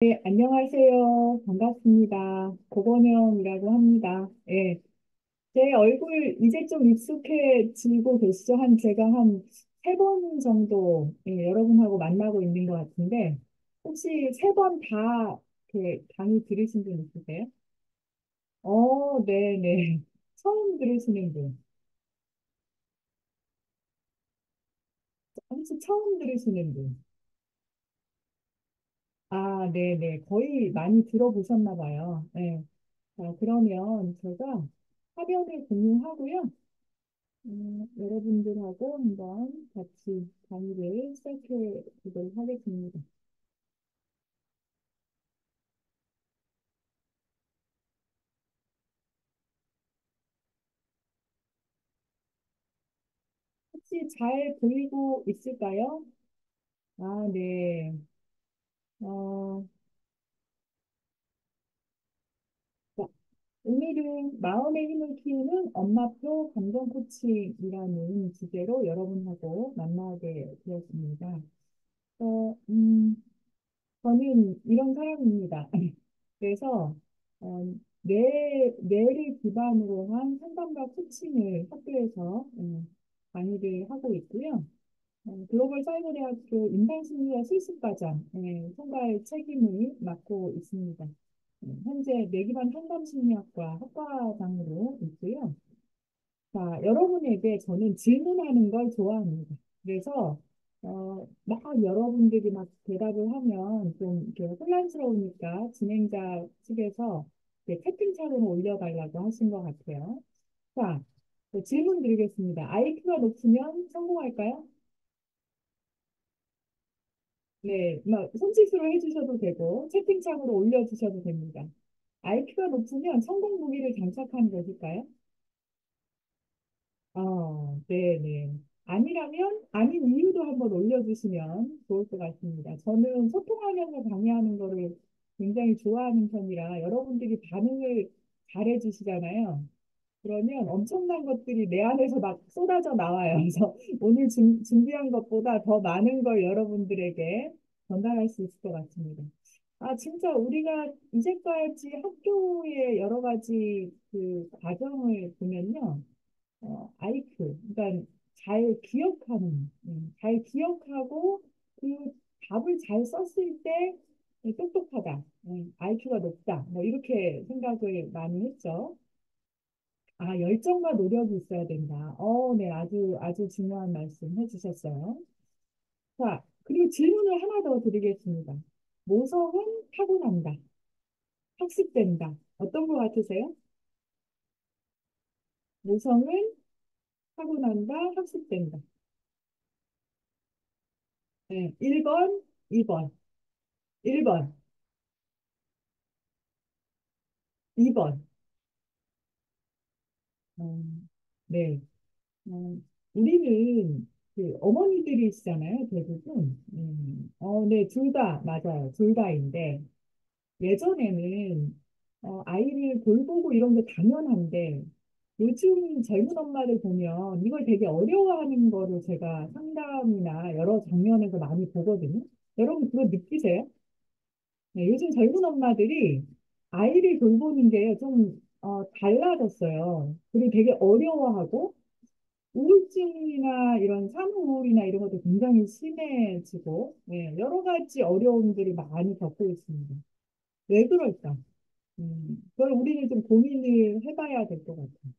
네, 안녕하세요. 반갑습니다. 고건영이라고 합니다. 예, 제 얼굴 이제 좀 익숙해지고 계시죠? 제가 한 세 번 정도 여러분하고 만나고 있는 것 같은데, 혹시 세 번 다 강의 들으신 분 있으세요? 네네. 처음 들으시는 분. 혹시 처음 들으시는 분? 아, 네네. 거의 많이 들어보셨나 봐요. 네. 자, 그러면 제가 화면을 공유하고요. 여러분들하고 한번 같이 강의를 시작해 보도록 하겠습니다. 혹시 잘 보이고 있을까요? 아, 네. 어, 자, 오늘은 마음의 힘을 키우는 엄마표 감정 코칭이라는 주제로 여러분하고 만나게 되었습니다. 어, 음, 저는 이런 사람입니다. 그래서 어, 뇌를 기반으로 한 상담과 코칭을 학교에서 강의를 하고 있고요. 글로벌 사이버대학교 임상심리학 실습과정 총괄 책임을 맡고 있습니다. 현재 뇌기반 상담심리학과 학과장으로 있고요. 자, 여러분에게 저는 질문하는 걸 좋아합니다. 그래서 막 여러분들이 막 대답을 하면 좀 이렇게 혼란스러우니까 진행자 측에서 채팅창으로 올려달라고 하신 것 같아요. 자, 질문 드리겠습니다. IQ가 높으면 성공할까요? 네, 막 손짓으로 해주셔도 되고 채팅창으로 올려주셔도 됩니다. IQ가 높으면 성공 무기를 장착하는 것일까요? 네네. 아니라면 아닌 이유도 한번 올려주시면 좋을 것 같습니다. 저는 소통하면서 강의하는 거를 굉장히 좋아하는 편이라 여러분들이 반응을 잘해주시잖아요. 그러면 엄청난 것들이 내 안에서 막 쏟아져 나와요. 그래서 오늘 준비한 것보다 더 많은 걸 여러분들에게 전달할 수 있을 것 같습니다. 아, 진짜 우리가 이제까지 학교의 여러 가지 그 과정을 보면요. 아이큐, 그러니까 잘 기억하고 그 답을 잘 썼을 때 똑똑하다, IQ가 높다, 뭐 이렇게 생각을 많이 했죠. 아, 열정과 노력이 있어야 된다. 네, 아주 중요한 말씀 해주셨어요. 자, 그리고 질문을 하나 더 드리겠습니다. 모성은 타고난다, 학습된다. 어떤 거 같으세요? 모성은 타고난다, 학습된다. 네, 1번, 2번, 1번, 2번. 네. 우리는 그 어머니들이시잖아요, 대부분. 네, 둘 다, 맞아요. 둘 다인데, 예전에는 아이를 돌보고 이런 게 당연한데, 요즘 젊은 엄마들 보면 이걸 되게 어려워하는 거를 제가 상담이나 여러 장면에서 많이 보거든요. 여러분 그거 느끼세요? 네, 요즘 젊은 엄마들이 아이를 돌보는 게 좀 달라졌어요. 그리고 되게 어려워하고 우울증이나 이런 산후우울이나 이런 것도 굉장히 심해지고 여러 가지 어려움들을 많이 겪고 있습니다. 왜 그럴까? 그걸 우리는 좀 고민을 해봐야 될 것 같아요.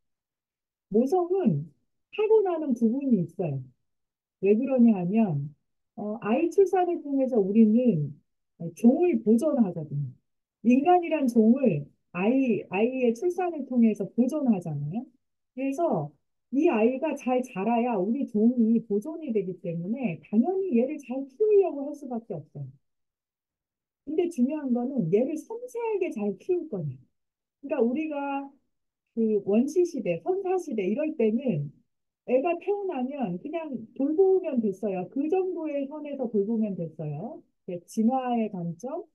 모성은 타고나는 부분이 있어요. 왜 그러냐 하면 아이 출산을 통해서 우리는 종을 보존하거든요. 인간이란 종을 아이의 출산을 통해서 보존하잖아요. 그래서 이 아이가 잘 자라야 우리 종이 보존이 되기 때문에 당연히 얘를 잘 키우려고 할 수밖에 없어요. 근데 중요한 거는 얘를 섬세하게 잘 키울 거냐. 그러니까 우리가 그 원시 시대, 선사 시대 이럴 때는 애가 태어나면 그냥 돌보면 됐어요. 그 정도의 선에서 돌보면 됐어요. 진화의 관점,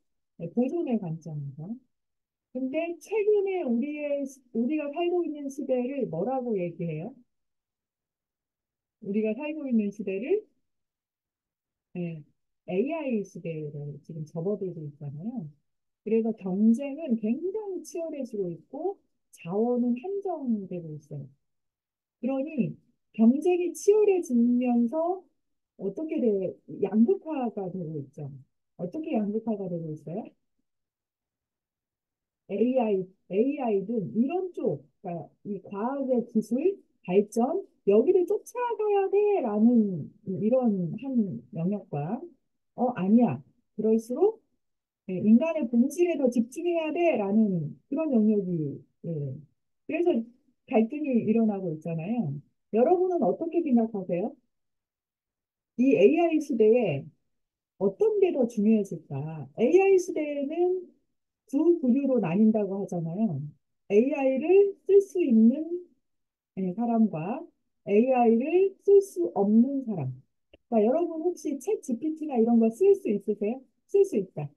보존의 관점에서. 근데 최근에 우리가 살고 있는 시대를 뭐라고 얘기해요? 우리가 살고 있는 시대를 예, AI 시대에 지금 접어들고 있잖아요. 그래서 경쟁은 굉장히 치열해지고 있고 자원은 한정되고 있어요. 그러니 경쟁이 치열해지면서 어떻게 양극화가 되고 있죠. 어떻게 양극화가 되고 있어요? AI든 이런 쪽, 그러니까 이 과학의 기술 발전, 여기를 쫓아가야 돼라는 이런 한 영역과, 아니야. 그럴수록 인간의 본질에 더 집중해야 돼라는 그런 영역이, 예. 그래서 갈등이 일어나고 있잖아요. 여러분은 어떻게 생각하세요? 이 AI 시대에 어떤 게 더 중요해질까? AI 시대에는 두 부류로 나뉜다고 하잖아요. AI를 쓸 수 있는 사람과 AI를 쓸 수 없는 사람. 자, 여러분 혹시 챗 GPT나 이런 거 쓸 수 있으세요? 쓸 수 있다.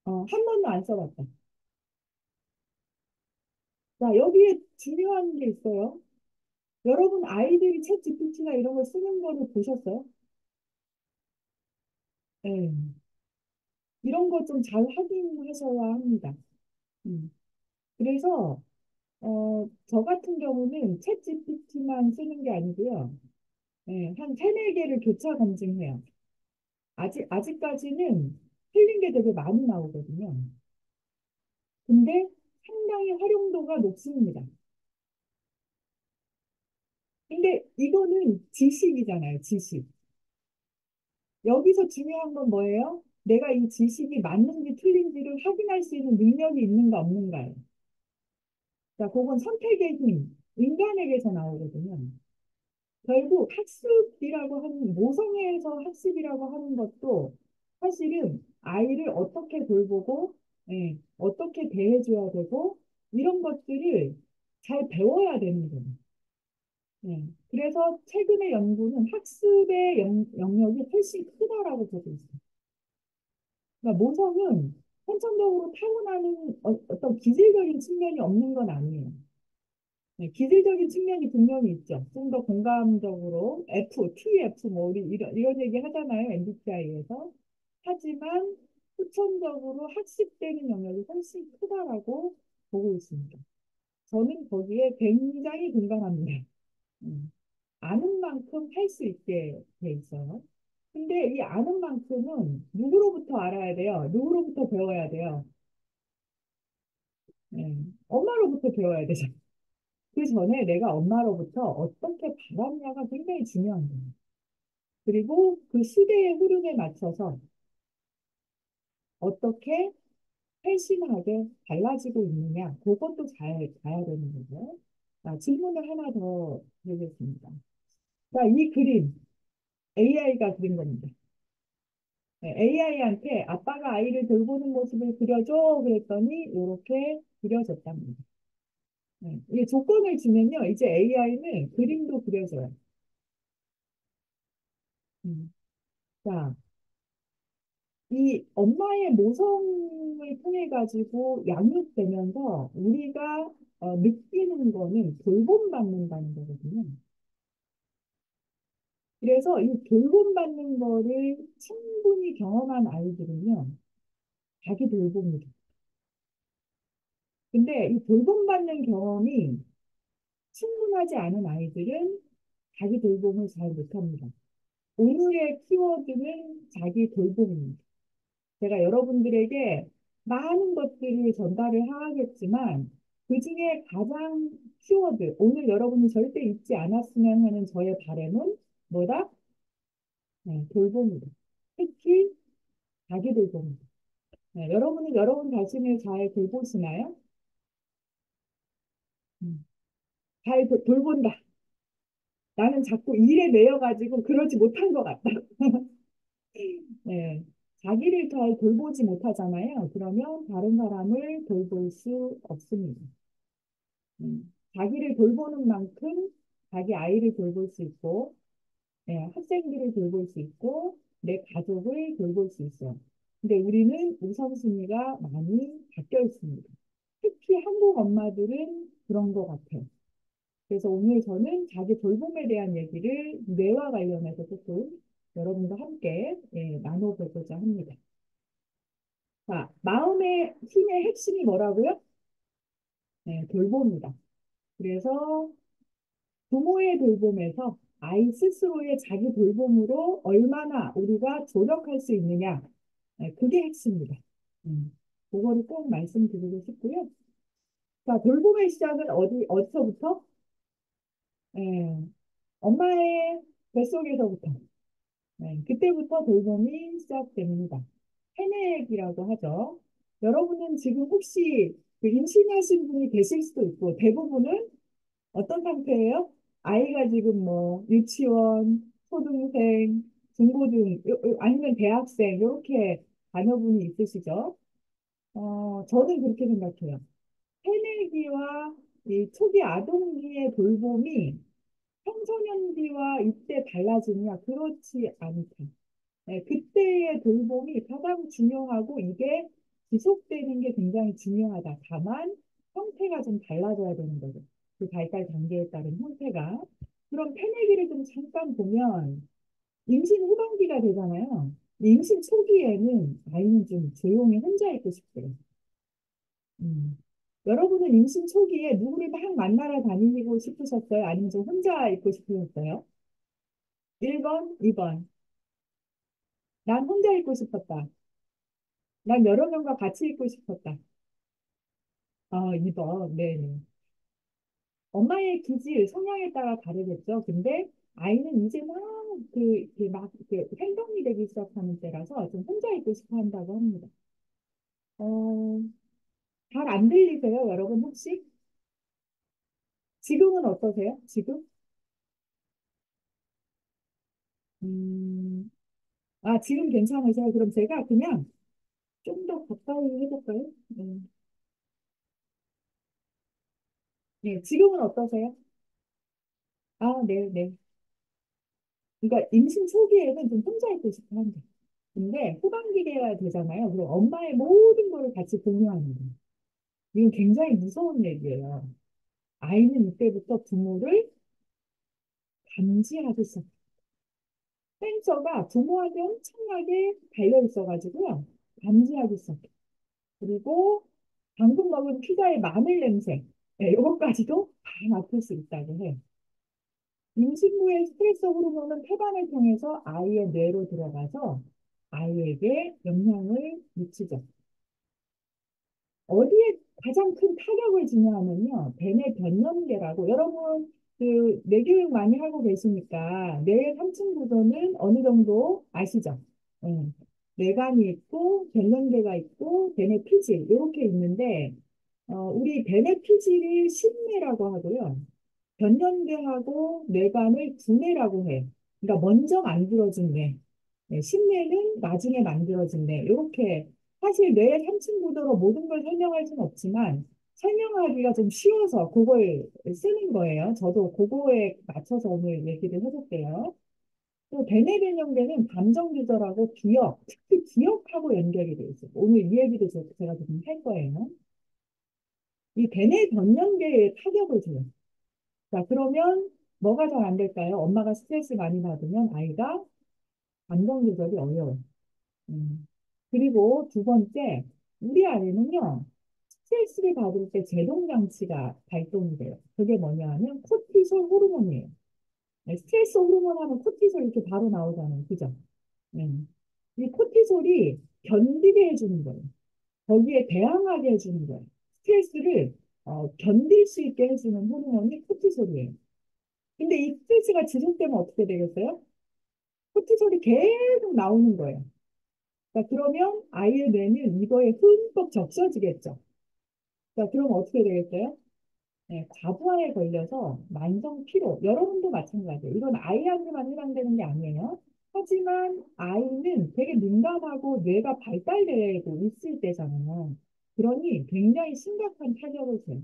한 번도 안 써봤다. 자, 여기에 중요한 게 있어요. 여러분 아이들이 챗 GPT나 이런 걸 쓰는 거를 보셨어요? 네. 이런 거 좀 잘 확인하셔야 합니다. 음. 그래서 저 같은 경우는 챗 GPT만 쓰는 게 아니고요. 한 세네 개를 교차 검증해요. 아직까지는 틀린 게 되게 많이 나오거든요. 근데 상당히 활용도가 높습니다. 근데 이거는 지식이잖아요, 지식. 여기서 중요한 건 뭐예요? 내가 이 지식이 맞는지 틀린지를 확인할 수 있는 능력이 있는가 없는가요? 자, 그건 선택의 힘, 인간에게서 나오거든요. 결국 학습이라고 하는, 모성애에서 학습이라고 하는 것도 사실은 아이를 어떻게 돌보고, 어떻게 대해줘야 되고, 이런 것들을 잘 배워야 되는 거예요. 그래서 최근의 연구는 학습의 영역이 훨씬 크다라고 보고 있어요. 그러니까 모성은 선천적으로 타고나는 어떤 기질적인 측면이 없는 건 아니에요. 기술적인 측면이 분명히 있죠. 좀 더 공감적으로 TF 뭐 우리 이런 얘기 하잖아요. MBTI에서. 하지만 후천적으로 학습되는 영역이 훨씬 크다라고 보고 있습니다. 저는 거기에 굉장히 공감합니다. 음. 아는 만큼 할 수 있게 돼 있어요. 근데 이 아는 만큼은 누구로부터 알아야 돼요? 누구로부터 배워야 돼요? 네. 엄마로부터 배워야 되죠. 그 전에 내가 엄마로부터 어떻게 받았냐가 굉장히 중요한 거예요. 그리고 그 시대의 흐름에 맞춰서 어떻게 세심하게 달라지고 있느냐, 그것도 잘 봐야 되는 거죠. 자, 질문을 하나 더 드리겠습니다. 자, 이 그림, AI가 그린 겁니다. AI한테 아빠가 아이를 돌보는 모습을 그려줘 그랬더니 이렇게 그려졌답니다. 이게 조건을 주면요, 이제 AI는 그림도 그려줘요. 음. 자, 이 엄마의 모성을 통해 가지고 양육되면서 우리가 느끼는 거는 돌봄받는다는 거거든요. 그래서 이 돌봄받는 거를 충분히 경험한 아이들은요, 자기 돌봅니다. 근데 이 돌봄받는 경험이 충분하지 않은 아이들은 자기 돌봄을 잘 못합니다. 오늘의 키워드는 자기 돌봄입니다. 제가 여러분들에게 많은 것들을 전달을 하겠지만 그중에 가장 키워드, 오늘 여러분이 절대 잊지 않았으면 하는 저의 바람은 뭐다? 돌봄이다. 특히 자기 돌봄이다. 여러분은 여러분 자신을 잘 돌보시나요? 음, 잘 돌본다. 나는 자꾸 일에 매여가지고 그러지 못한 것 같다. 네. 자기를 잘 돌보지 못하잖아요. 그러면 다른 사람을 돌볼 수 없습니다. 자기를 돌보는 만큼 자기 아이를 돌볼 수 있고, 학생들을 돌볼 수 있고, 내 가족을 돌볼 수 있어요. 근데 우리는 우선순위가 많이 바뀌어 있습니다. 특히 한국 엄마들은 그런 것 같아요. 그래서 오늘 저는 자기 돌봄에 대한 얘기를 뇌와 관련해서 조금 여러분과 함께 나눠보고자 합니다. 자, 마음의 힘의 핵심이 뭐라고요? 네, 돌봄이다. 그래서 부모의 돌봄에서 아이 스스로의 자기 돌봄으로 얼마나 우리가 조력할 수 있느냐, 그게 핵심입니다. 음, 그거를 꼭 말씀드리고 싶고요. 자, 돌봄의 시작은 어디서부터? 예, 엄마의 뱃속에서부터. 그때부터 돌봄이 시작됩니다. 패닉이라고 하죠. 여러분은 지금 혹시 그 임신하신 분이 계실 수도 있고, 대부분은 어떤 상태예요? 아이가 지금 뭐 유치원, 초등생, 중고등, 아니면 대학생, 이렇게 자녀분이 있으시죠? 저는 그렇게 생각해요. 새내기와 이 초기 아동기의 돌봄이 청소년기와 이때 달라지냐? 그렇지 않다. 그때의 돌봄이 가장 중요하고 이게 지속되는 게 굉장히 중요하다. 다만 형태가 좀 달라져야 되는 거죠. 그 발달 단계에 따른 형태가. 그럼 새내기를 좀 잠깐 보면 임신 후반기가 되잖아요. 임신 초기에는 아이는 좀 조용히 혼자 있고 싶대요. 음. 여러분은 임신 초기에 누구를 막 만나러 다니고 싶으셨어요? 아니면 좀 혼자 있고 싶으셨어요? 1번, 2번. 난 혼자 있고 싶었다. 난 여러 명과 같이 있고 싶었다. 2번. 네네. 엄마의 기질, 성향에 따라 다르겠죠. 근데 아이는 이제 그 행동이 되기 시작하는 때라서 좀 혼자 있고 싶어 한다고 합니다. 어, 잘 안 들리세요, 여러분 혹시? 지금은 어떠세요? 지금? 음, 지금 괜찮으세요? 그럼 제가 그냥 좀 더 가까이 해볼까요? 네, 지금은 어떠세요? 네, 네. 그러니까 임신 초기에는 좀 혼자 있고 싶어 한다. 근데 후반기가 되잖아요. 그럼 엄마의 모든 걸 같이 공유하는 거예요. 이건 굉장히 무서운 얘기예요. 아이는 이때부터 부모를 감지하기 시작. 센서가 부모한테 엄청나게 달려 있어가지고요. 감지하기 시작해. 그리고 방금 먹은 피자의 마늘 냄새, 이것까지도 다 맡을 수 있다고 해요. 임신 후에 스트레스 호르몬은 폐반을 통해서 아이의 뇌로 들어가서 아이에게 영향을 미치죠. 어디에 가장 큰 타격을 주냐면요. 뇌내 변연계라고 여러분 그 뇌교육 많이 하고 계시니까 뇌의 3층 구조는 어느 정도 아시죠? 예. 뇌관이 있고 변연계가 있고 뇌내 피질 이렇게 있는데 우리 뇌내 피질이 신뇌라고 하고요. 변연계하고 뇌관을 두뇌라고 해요. 그러니까 먼저 만들어진 뇌. 신뇌는 나중에 만들어진 뇌. 이렇게 사실 뇌의 3층 구조로 모든 걸 설명할 수는 없지만 설명하기가 좀 쉬워서 그걸 쓰는 거예요. 저도 그거에 맞춰서 오늘 얘기를 해볼게요. 또 대뇌 변형계는 감정 조절하고 기억, 특히 기억하고 연결이 돼 있어요. 오늘 이 얘기도 제가 좀 할 거예요. 이 대뇌 변형계에 타격을 줘요. 자, 그러면 뭐가 잘 안 될까요? 엄마가 스트레스 많이 받으면 아이가 감정 조절이 어려워요. 음. 그리고 두 번째, 우리 아이는요, 스트레스를 받을 때 제동장치가 발동이 돼요. 그게 뭐냐 하면 코티솔 호르몬이에요. 스트레스 호르몬 하면 코티솔 이렇게 바로 나오잖아요. 그죠? 네. 이 코티솔이 견디게 해주는 거예요. 거기에 대항하게 해주는 거예요. 스트레스를 견딜 수 있게 해주는 호르몬이 코티솔이에요. 근데 이 스트레스가 지속되면 어떻게 되겠어요? 코티솔이 계속 나오는 거예요. 자, 그러면 아이의 뇌는 이거에 흠뻑 적셔지겠죠. 자, 그럼 어떻게 되겠어요? 네, 과부하에 걸려서 만성 피로, 여러분도 마찬가지예요. 이건 아이한테만 해당되는 게 아니에요. 하지만 아이는 되게 민감하고 뇌가 발달되고 있을 때잖아요. 그러니 굉장히 심각한 타격을 줘요.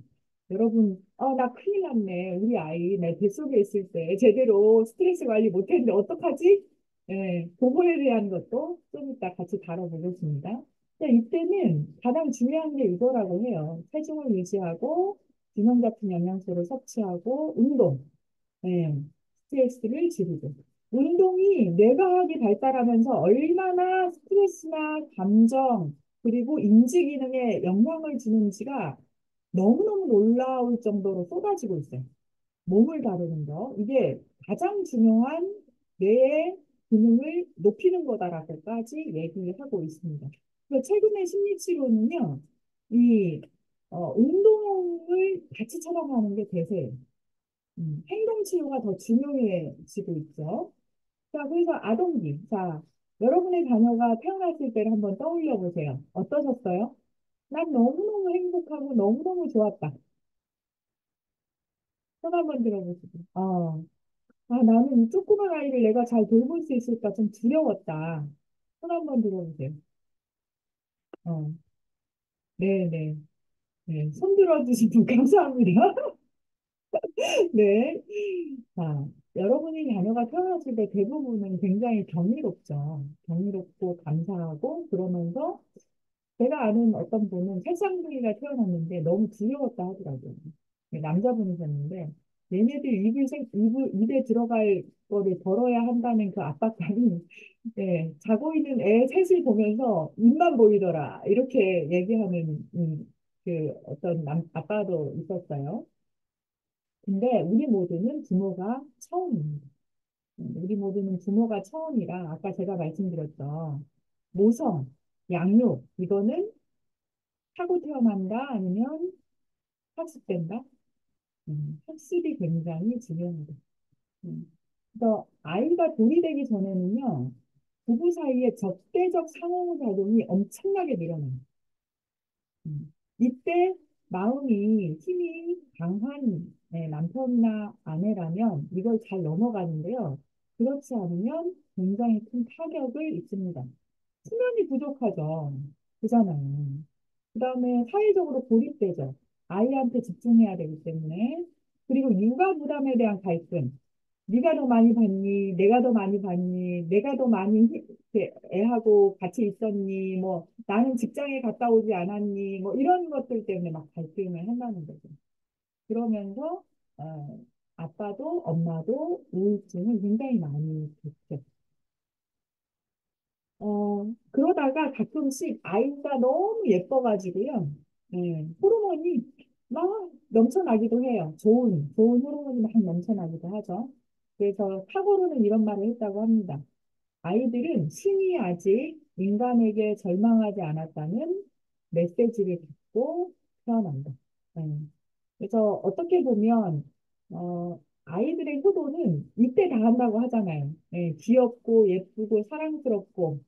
여러분, 나 큰일 났네. 우리 아이 내 뱃속에 있을 때 제대로 스트레스 관리 못했는데 어떡하지? 그거에 대한 것도 좀 이따 같이 다뤄보겠습니다. 자, 이때는 가장 중요한 게 이거라고 해요. 체중을 유지하고 균형 잡힌 영양소를 섭취하고 운동, 예, 스트레스를 줄이고. 운동이 뇌과학이 발달하면서 얼마나 스트레스나 감정, 그리고 인지 기능에 영향을 주는지가 너무너무 놀라울 정도로 쏟아지고 있어요. 몸을 다루는 거. 이게 가장 중요한 뇌의 기능을 높이는 거다라고까지 얘기하고 있습니다. 그래서 최근에 심리치료는요, 이, 운동을 같이 처방하는 게 대세예요. 행동치료가 더 중요해지고 있죠. 자, 그래서 아동기. 자, 여러분의 자녀가 태어났을 때를 한번 떠올려 보세요. 어떠셨어요? 난 너무너무 행복하고 너무너무 좋았다. 손 한번 들어보시고. 나는 이 조그만 아이를 내가 잘 돌볼 수 있을까 좀 두려웠다. 손 한번 들어보세요. 어, 네네. 네, 손 들어주신 분 감사합니다. 네. 자, 여러분이 자녀가 태어났을 때 대부분은 굉장히 경이롭죠. 경이롭고 감사하고 그러면서 제가 아는 어떤 분은 새쌍둥이가 태어났는데 너무 두려웠다 하더라고요. 네, 남자분이셨는데 얘네들 입에 들어갈 거를 벌어야 한다는 그 압박감이 네, 자고 있는 애 셋을 보면서 입만 보이더라 이렇게 얘기하는 그 어떤 아빠도 있었어요. 근데 우리 모두는 부모가 처음입니다. 우리 모두는 부모가 처음이라 아까 제가 말씀드렸죠. 모성, 양육 이거는 하고 태어난다 아니면 학습된다? 학습이 굉장히 중요합니다. 음. 그래서 아이가 돌이 되기 전에는요, 부부 사이에 적대적 상호작용이 엄청나게 늘어나요. 이때 마음이 힘이 강한 남편이나 아내라면 이걸 잘 넘어가는데요. 그렇지 않으면 굉장히 큰 타격을 입습니다. 수면이 부족하죠. 그잖아요. 그 다음에 사회적으로 고립되죠. 아이한테 집중해야 되기 때문에. 그리고 육아 부담에 대한 갈등. 네가 더 많이 받니? 내가 더 많이 받니? 내가 더 많이 이렇게 애하고 같이 있었니? 뭐 나는 직장에 갔다 오지 않았니? 뭐 이런 것들 때문에 막 갈등을 한다는 거죠. 그러면서 아빠도 엄마도 우울증을 굉장히 많이 겪죠. 그러다가 가끔씩 아이가 너무 예뻐가지고요. 호르몬이 막 넘쳐나기도 해요. 좋은 호르몬이 막 넘쳐나기도 하죠. 그래서 타고르는 이런 말을 했다고 합니다. 아이들은 신이 아직 인간에게 절망하지 않았다는 메시지를 받고 태어난다. 네. 그래서 어떻게 보면 아이들의 효도는 이때 다 한다고 하잖아요. 귀엽고 예쁘고 사랑스럽고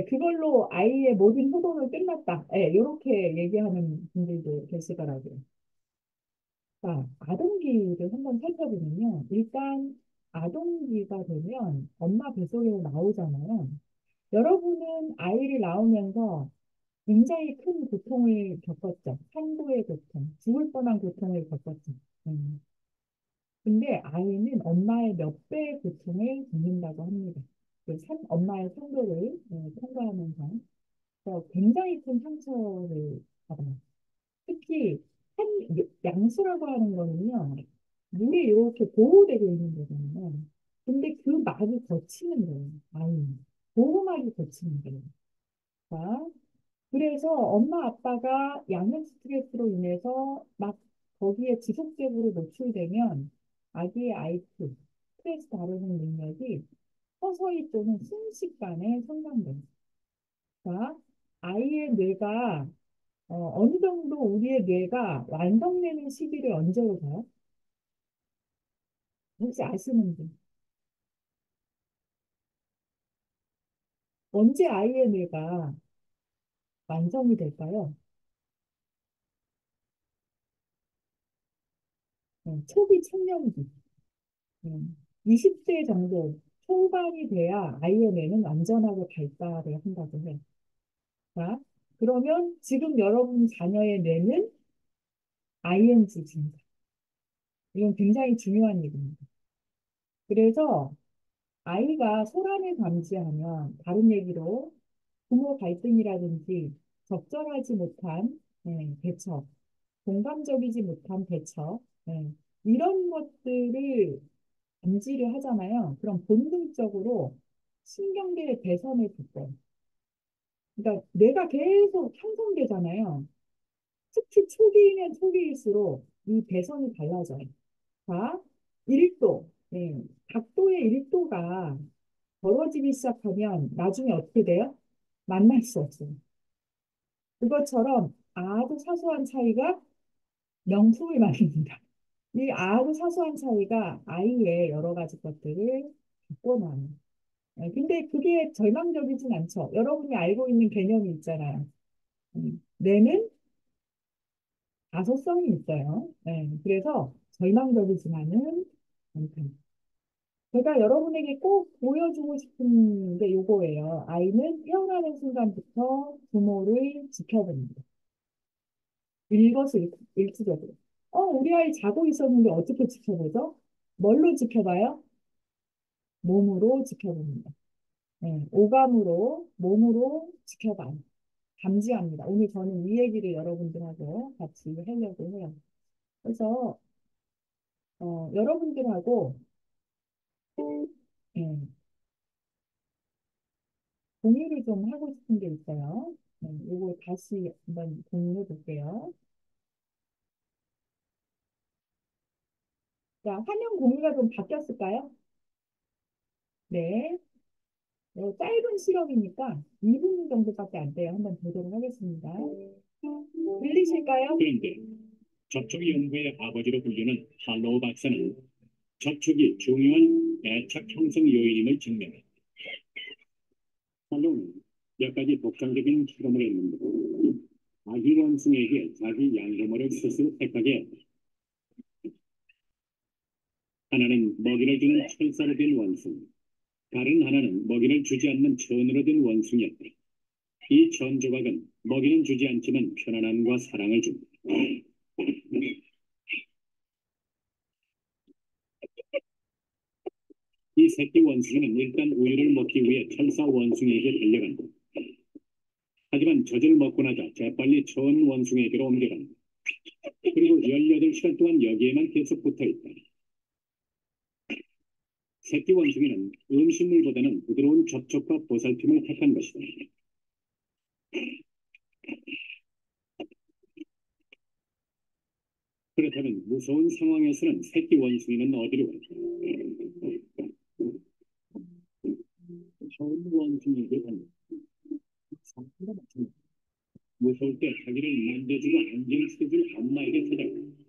그걸로 아이의 모든 효도는 끝났다. 이렇게 얘기하는 분들도 계시더라고요. 자, 아동기를 한번 살펴보면요. 일단 아동기가 되면 엄마 뱃속에 나오잖아요. 여러분은 아이를 낳으면서 굉장히 큰 고통을 겪었죠. 산부의 고통, 죽을 뻔한 고통을 겪었죠. 음. 근데 아이는 엄마의 몇 배의 고통을 겪는다고 합니다. 엄마의 상도를 통과하면서 그래서 굉장히 큰 상처를 받아요. 특히 양수라고 하는 거는요, 물이 이렇게 보호되고 있는 거잖아요. 근데 그 막이 거치는 거예요, 아이는. 보호막이 거치는 거예요. 자, 그래서 엄마 아빠가 양육 스트레스로 인해서 막 거기에 지속적으로 노출되면 아기의 IQ, 스트레스 다루는 능력이 서서히 또는 순식간에 손상돼요. 자, 아이의 뇌가 어느 정도 우리의 뇌가 완성되는 시기를 언제로 봐요? 혹시 아시는지? 언제 아이의 뇌가 완성이 될까요? 초기 청년기. 20대 정도 초반이 돼야 아이의 뇌는 완전하게 발달을 한다고 해요. 자, 그러면 지금 여러분 자녀의 뇌는 ING입니다. 이건 굉장히 중요한 얘기입니다. 그래서 아이가 소란을 감지하면 다른 얘기로 부모 갈등이라든지 적절하지 못한 대처, 공감적이지 못한 대처, 이런 것들을 감지를 하잖아요. 그럼 본능적으로 신경계의 대선을 붙어요. 그러니까 뇌가 계속 형성되잖아요. 특히 초기이면 초기일수록 이 배선이 달라져요. 자, 1도, 각도의 1도가 벌어지기 시작하면 나중에 어떻게 돼요? 만날 수 없어요. 그것처럼 아주 사소한 차이가 명품을 만듭니다. 이 아주 사소한 차이가 아이의 여러 가지 것들을 바꿔놔요. 근데 그게 절망적이진 않죠. 여러분이 알고 있는 개념이 있잖아요. 뇌는 가소성이 있어요. 그래서 절망적이지만은 않다. 제가 여러분에게 꼭 보여주고 싶은 게 요거예요. 아이는 태어나는 순간부터 부모를 지켜봅니다. 일거수일투족으로. 우리 아이 자고 있었는데 어떻게 지켜보죠? 뭘로 지켜봐요? 몸으로 지켜봅니다. 오감으로, 몸으로 지켜봐요. 감지합니다. 오늘 저는 이 얘기를 여러분들하고 같이 하려고 해요. 그래서, 여러분들하고, 예, 공유를 좀 하고 싶은 게 있어요. 이거 다시 한번 공유해 볼게요. 자, 화면 공유가 좀 바뀌었을까요? 네. 짧은 실험이니까 2분 정도밖에 안 돼요. 한번 보도록 하겠습니다. 들리실까요? 그런데 접촉 연구의 아버지로 불리는 할로우 박사는 접촉이 중요한 애착 형성 요인임을 증명했다. 할로우는 몇 가지 독창적인 실험을 했는데 아기 원숭이에게 자기 양모를 스스로 택하게 했다. 하나는 먹이를 주는 철사로 된 원숭이, 다른 하나는 먹이를 주지 않는 천으로 된 원숭이였다. 이 천 조각은 먹이는 주지 않지만 편안함과 사랑을 줍니다. 이 새끼 원숭이는 일단 우유를 먹기 위해 철사 원숭이에게 달려간다. 하지만 젖을 먹고 나자 재빨리 천 원숭이에게로 옮겨간다. 그리고 18시간 동안 여기에만 계속 붙어있다. 새끼 원숭이는 음식물보다는 부드러운 접촉과 보살핌을 택한 것이다. 그렇다면 무서운 상황에서는 새끼 원숭이는 어디로 갈까? 천 원숭이에게 간다. 상태가 맞습니다. 무서울 때 자기를 만져주고 안정시켜줄 엄마에게 찾아간다.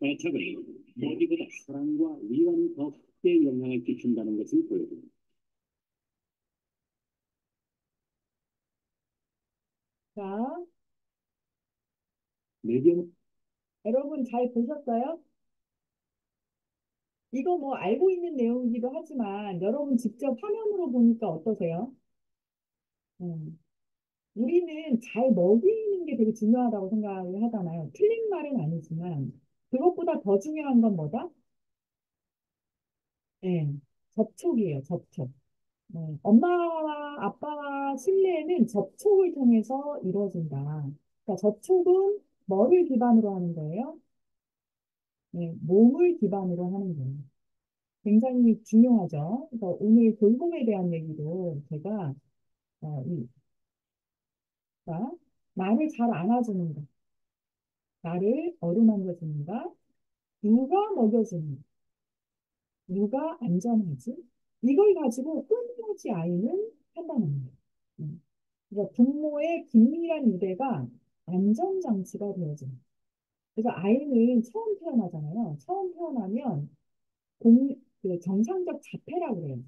애착은 어디보다 사랑과 위안이 더 크게 영향을 끼친다는 것을 보여줍니다. 자, 내견 여러분 잘 보셨어요? 이거 뭐 알고 있는 내용이기도 하지만 여러분 직접 화면으로 보니까 어떠세요? 음, 우리는 잘 먹이는 게 되게 중요하다고 생각을 하잖아요. 틀린 말은 아니지만 그것보다 더 중요한 건 뭐다? 예, 접촉이에요, 접촉. 엄마와 아빠와 신뢰는 접촉을 통해서 이루어진다. 그러니까 접촉은 뭐를 기반으로 하는 거예요? 몸을 기반으로 하는 거예요. 굉장히 중요하죠. 그래서 오늘 돌봄에 대한 얘기도 제가 자, 나를 잘 안아주는가, 나를 어루만져 주는가, 누가 먹여주는가, 누가 안전하지? 이걸 가지고 끊임없이 아이는 판단합니다. 음. 그래서 부모의 긴밀한 유대가 안전장치가 되어집니다. 그래서 아이는 처음 태어나잖아요. 처음 태어나면 정상적 자폐라고 그래요.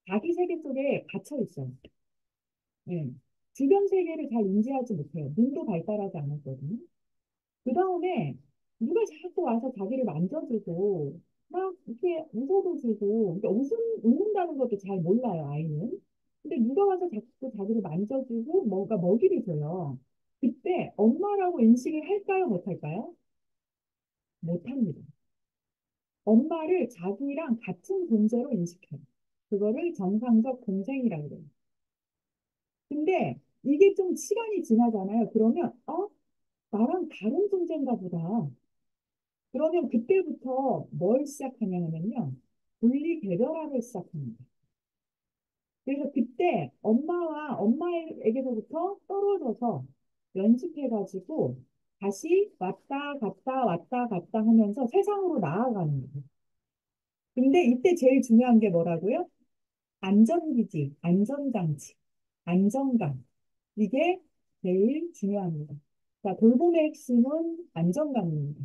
자기 세계 속에 갇혀 있어요. 예. 주변 세계를 잘 인지하지 못해요. 눈도 발달하지 않았거든요. 그 다음에 누가 자꾸 와서 자기를 만져주고 막 이렇게 웃어도 주고 그러니까 웃는다는 것도 잘 몰라요, 아이는. 근데 누가 와서 자꾸 자기를 만져주고 뭔가 먹이를 줘요. 그때 엄마라고 인식을 할까요, 못할까요? 못합니다. 엄마를 자기랑 같은 존재로 인식해요. 그거를 정상적 공생이라고 해요. 근데 이게 좀 시간이 지나잖아요. 그러면 나랑 다른 존재인가 보다. 그러면 그때부터 뭘 시작하냐면요. 분리 배별하기 시작합니다. 그래서 그때 엄마에게서부터 떨어져서 연습해가지고 다시 왔다 갔다 왔다 갔다 하면서 세상으로 나아가는 거예요. 근데 이때 제일 중요한 게 뭐라고요? 안전기지, 안전장치, 안정감. 이게 제일 중요합니다. 자, 돌봄의 핵심은 안정감입니다.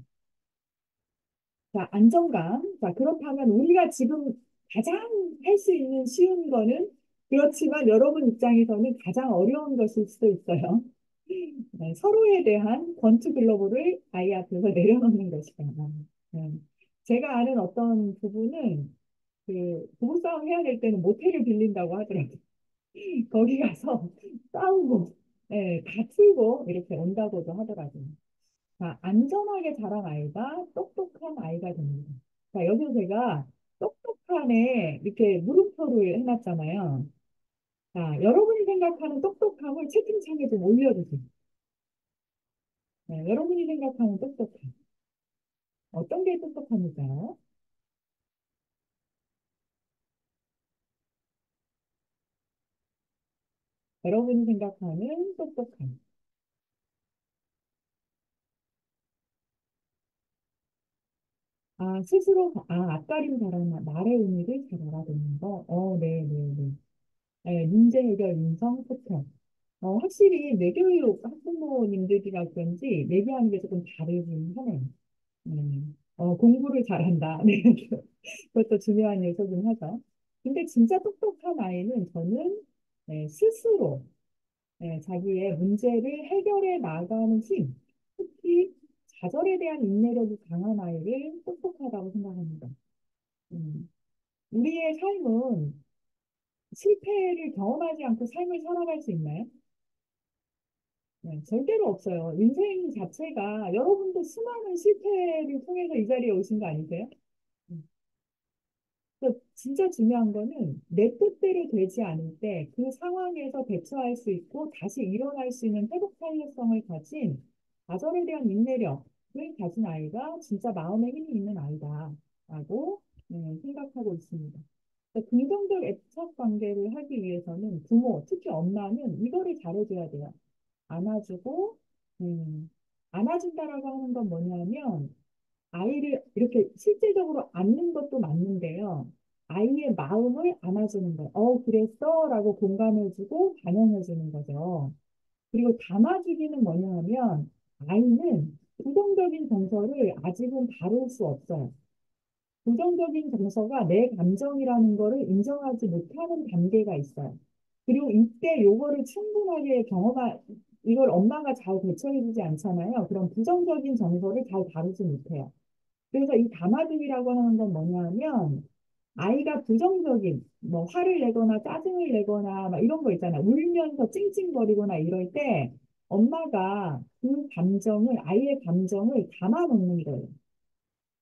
자, 안정감. 자, 그렇다면 우리가 지금 가장 할 수 있는 쉬운 거는 그렇지만 여러분 입장에서는 가장 어려운 것일 수도 있어요. 네, 서로에 대한 권투 글러브를 아이 앞에서 내려놓는 것이다. 네. 제가 아는 어떤 부부는 그 부부싸움 해야 될 때는 모텔을 빌린다고 하더라고요. 거기 가서 싸우고, 네, 다투고 이렇게 온다고도 하더라고요. 자, 안전하게 자란 아이가 똑똑한 아이가 됩니다. 자, 여기서 제가 똑똑한에 이렇게 물음표를 해놨잖아요. 자, 여러분이 생각하는 똑똑함을 채팅창에 좀 올려주세요. 네, 여러분이 생각하는 똑똑함. 어떤 게 똑똑함일까요? 여러분이 생각하는 똑똑함. 아, 스스로, 앞가림 잘하는, 말의 의미를 잘 알아듣는 거. 네, 네, 네. 네, 문제 해결, 인성, 소통. 확실히 내교육 학부모님들이라 그런지 얘기하는 게 조금 다르긴 하네요. 공부를 잘한다. 네. 그것도 중요한 요소긴 하죠. 근데 진짜 똑똑한 아이는 저는 스스로 자기의 문제를 해결해 나가는 힘, 특히 좌절에 대한 인내력이 강한 아이를 똑똑하다고 생각합니다. 음, 우리의 삶은 실패를 경험하지 않고 삶을 살아갈 수 있나요? 네, 절대로 없어요. 인생 자체가 여러분도 수많은 실패를 통해서 이 자리에 오신 거 아니세요? 음. 그래서 진짜 중요한 거는 내 뜻대로 되지 않을 때 그 상황에서 대처할 수 있고 다시 일어날 수 있는 회복 탄력성을 가진 좌절에 대한 인내력을 가진 아이가 진짜 마음에 힘이 있는 아이다라고 생각하고 있습니다. 그래서 긍정적 애착 관계를 하기 위해서는 부모, 특히 엄마는 이거를 잘해줘야 돼요. 안아주고, 안아준다라고 하는 건 뭐냐면, 아이를 이렇게 실제적으로 안는 것도 맞는데요. 아이의 마음을 안아주는 거예요. 그랬어? 라고 공감해주고 반영해주는 거죠. 그리고 담아주기는 뭐냐면, 아이는 부정적인 정서를 아직은 다룰 수 없어요. 부정적인 정서가 내 감정이라는 거를 인정하지 못하는 단계가 있어요. 그리고 이때 요거를 충분하게 이걸 엄마가 잘 대처해주지 않잖아요. 그럼 부정적인 정서를 잘 다루지 못해요. 그래서 이 담아두기라고 하는 건 뭐냐면, 아이가 부정적인, 뭐, 화를 내거나 짜증을 내거나, 막 이런 거 있잖아요. 울면서 찡찡거리거나 이럴 때, 엄마가 그 감정을, 아이의 감정을 담아놓는 거예요.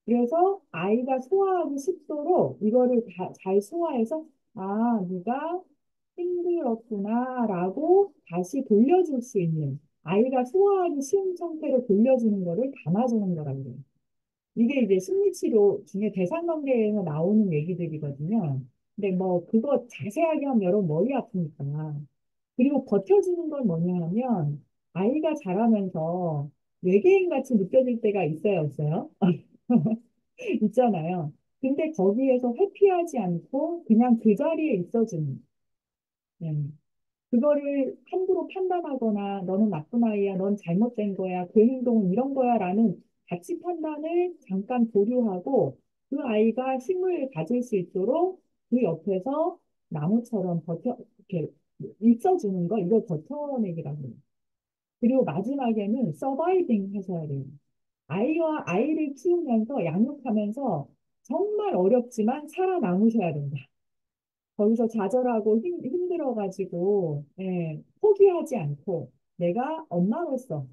그래서 아이가 소화하기 쉽도록 이거를 잘 소화해서 네가 힘들었구나라고 다시 돌려줄 수 있는 아이가 소화하기 쉬운 상태로 돌려주는 거를 담아주는 거라고 해요. 이게 이제 심리치료 중에 대상관계에서 나오는 얘기들이거든요. 근데 뭐 그거 자세하게 하면 여러분 머리 아프니까. 그리고 버텨주는 건 뭐냐 하면 아이가 자라면서 외계인 같이 느껴질 때가 있어요, 없어요? 있잖아요. 근데 거기에서 회피하지 않고 그냥 그 자리에 있어주는. 음. 그거를 함부로 판단하거나 너는 나쁜 아이야, 넌 잘못된 거야, 그 행동은 이런 거야 라는 가치 판단을 잠깐 보류하고 그 아이가 힘을 가질 수 있도록 그 옆에서 나무처럼 이렇게 있어주는 거, 이걸 버텨내기라고 해요. 그리고 마지막에는 서바이빙 하셔야 돼요. 아이를 키우면서 양육하면서 정말 어렵지만 살아남으셔야 된다. 거기서 좌절하고 힘들어가지고, 포기하지 않고, 내가 엄마로서,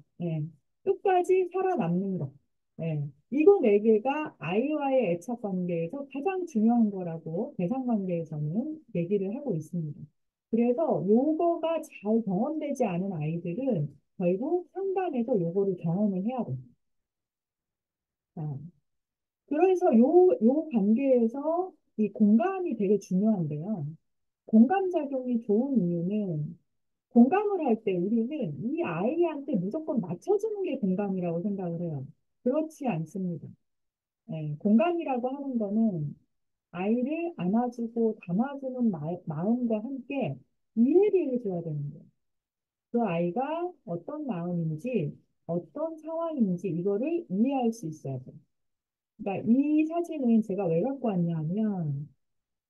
끝까지 살아남는 것. 이거 네 개가 아이와의 애착 관계에서 가장 중요한 거라고 대상 관계에서는 얘기를 하고 있습니다. 그래서 요거가 잘 경험되지 않은 아이들은 결국 상담에서 요거를 경험을 해야 됩니다. 그래서 요 관계에서 이 공감이 되게 중요한데요. 공감 작용이 좋은 이유는 공감을 할 때 우리는 이 아이한테 무조건 맞춰주는 게 공감이라고 생각을 해요. 그렇지 않습니다. 네, 공감이라고 하는 거는 아이를 안아주고 담아주는 마음과 함께 이해를 해줘야 되는 거예요. 그 아이가 어떤 마음인지, 어떤 상황인지 이거를 이해할 수 있어야 돼요. 그러니까 이 사진은 제가 왜 갖고 왔냐 하면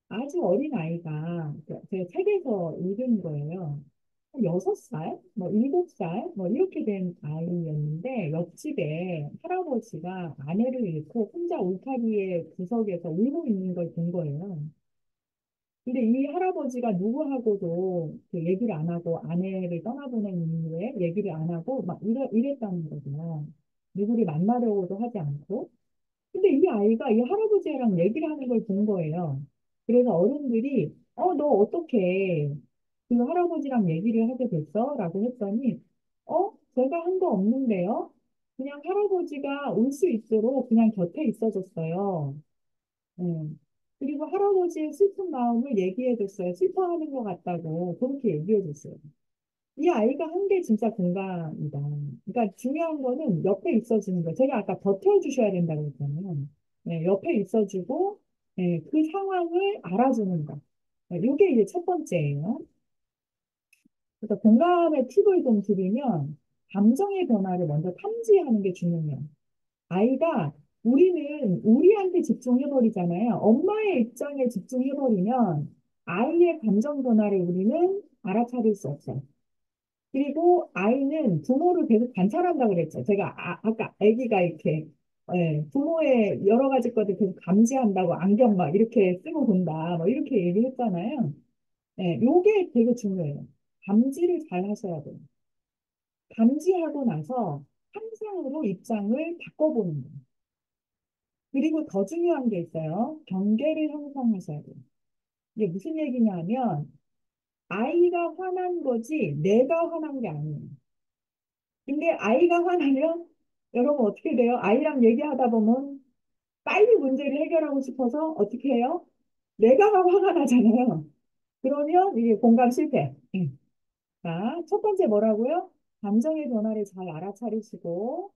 아주 어린 아이가 제 책에서 읽은 거예요. 한 6살, 뭐 7살, 뭐 이렇게 된 아이였는데 옆집에 할아버지가 아내를 잃고 혼자 울타리의 구석에서 울고 있는 걸 본 거예요. 근데 이 할아버지가 누구하고도 그 얘기를 안 하고 아내를 떠나보낸 이후에 얘기를 안 하고 막 이랬다는 거죠. 누구를 만나려고도 하지 않고. 근데 이 아이가 이 할아버지랑 얘기를 하는 걸 본 거예요. 그래서 어른들이, 너 어떻게 그 할아버지랑 얘기를 하게 됐어? 라고 했더니, 제가 한 거 없는데요? 그냥 할아버지가 올 수 있도록 그냥 곁에 있어줬어요. 음. 그리고 할아버지의 슬픈 마음을 얘기해줬어요. 슬퍼하는 것 같다고 그렇게 얘기해줬어요. 이 아이가 한 게 진짜 공감이다. 그러니까 중요한 거는 옆에 있어주는 거. 제가 아까 버텨주셔야 된다고 했잖아요. 네, 옆에 있어주고, 네, 그 상황을 알아주는 거. 네, 이게 이제 첫 번째예요. 그래서 공감의 팁을 좀 드리면, 감정의 변화를 먼저 탐지하는 게 중요해요. 아이가 우리는 우리한테 집중해버리잖아요. 엄마의 입장에 집중해버리면 아이의 감정 변화를 우리는 알아차릴 수 없어요. 그리고 아이는 부모를 계속 관찰한다 그랬죠. 제가 아까 아기가 이렇게 부모의 여러 가지 것들 계속 감지한다고 안경 막 이렇게 쓰고 본다. 뭐 이렇게 얘기했잖아요. 요게 되게 중요해요. 감지를 잘 하셔야 돼요. 감지하고 나서 항상으로 입장을 바꿔보는 거예요. 그리고 더 중요한 게 있어요. 경계를 형성하셔야 돼요. 이게 무슨 얘기냐면 아이가 화난 거지 내가 화난 게 아니에요. 근데 아이가 화나면 여러분 어떻게 돼요? 아이랑 얘기하다 보면 빨리 문제를 해결하고 싶어서 어떻게 해요? 내가 화가 나잖아요. 그러면 이게 공감 실패. 응. 자, 첫 번째 뭐라고요? 감정의 변화를 잘 알아차리시고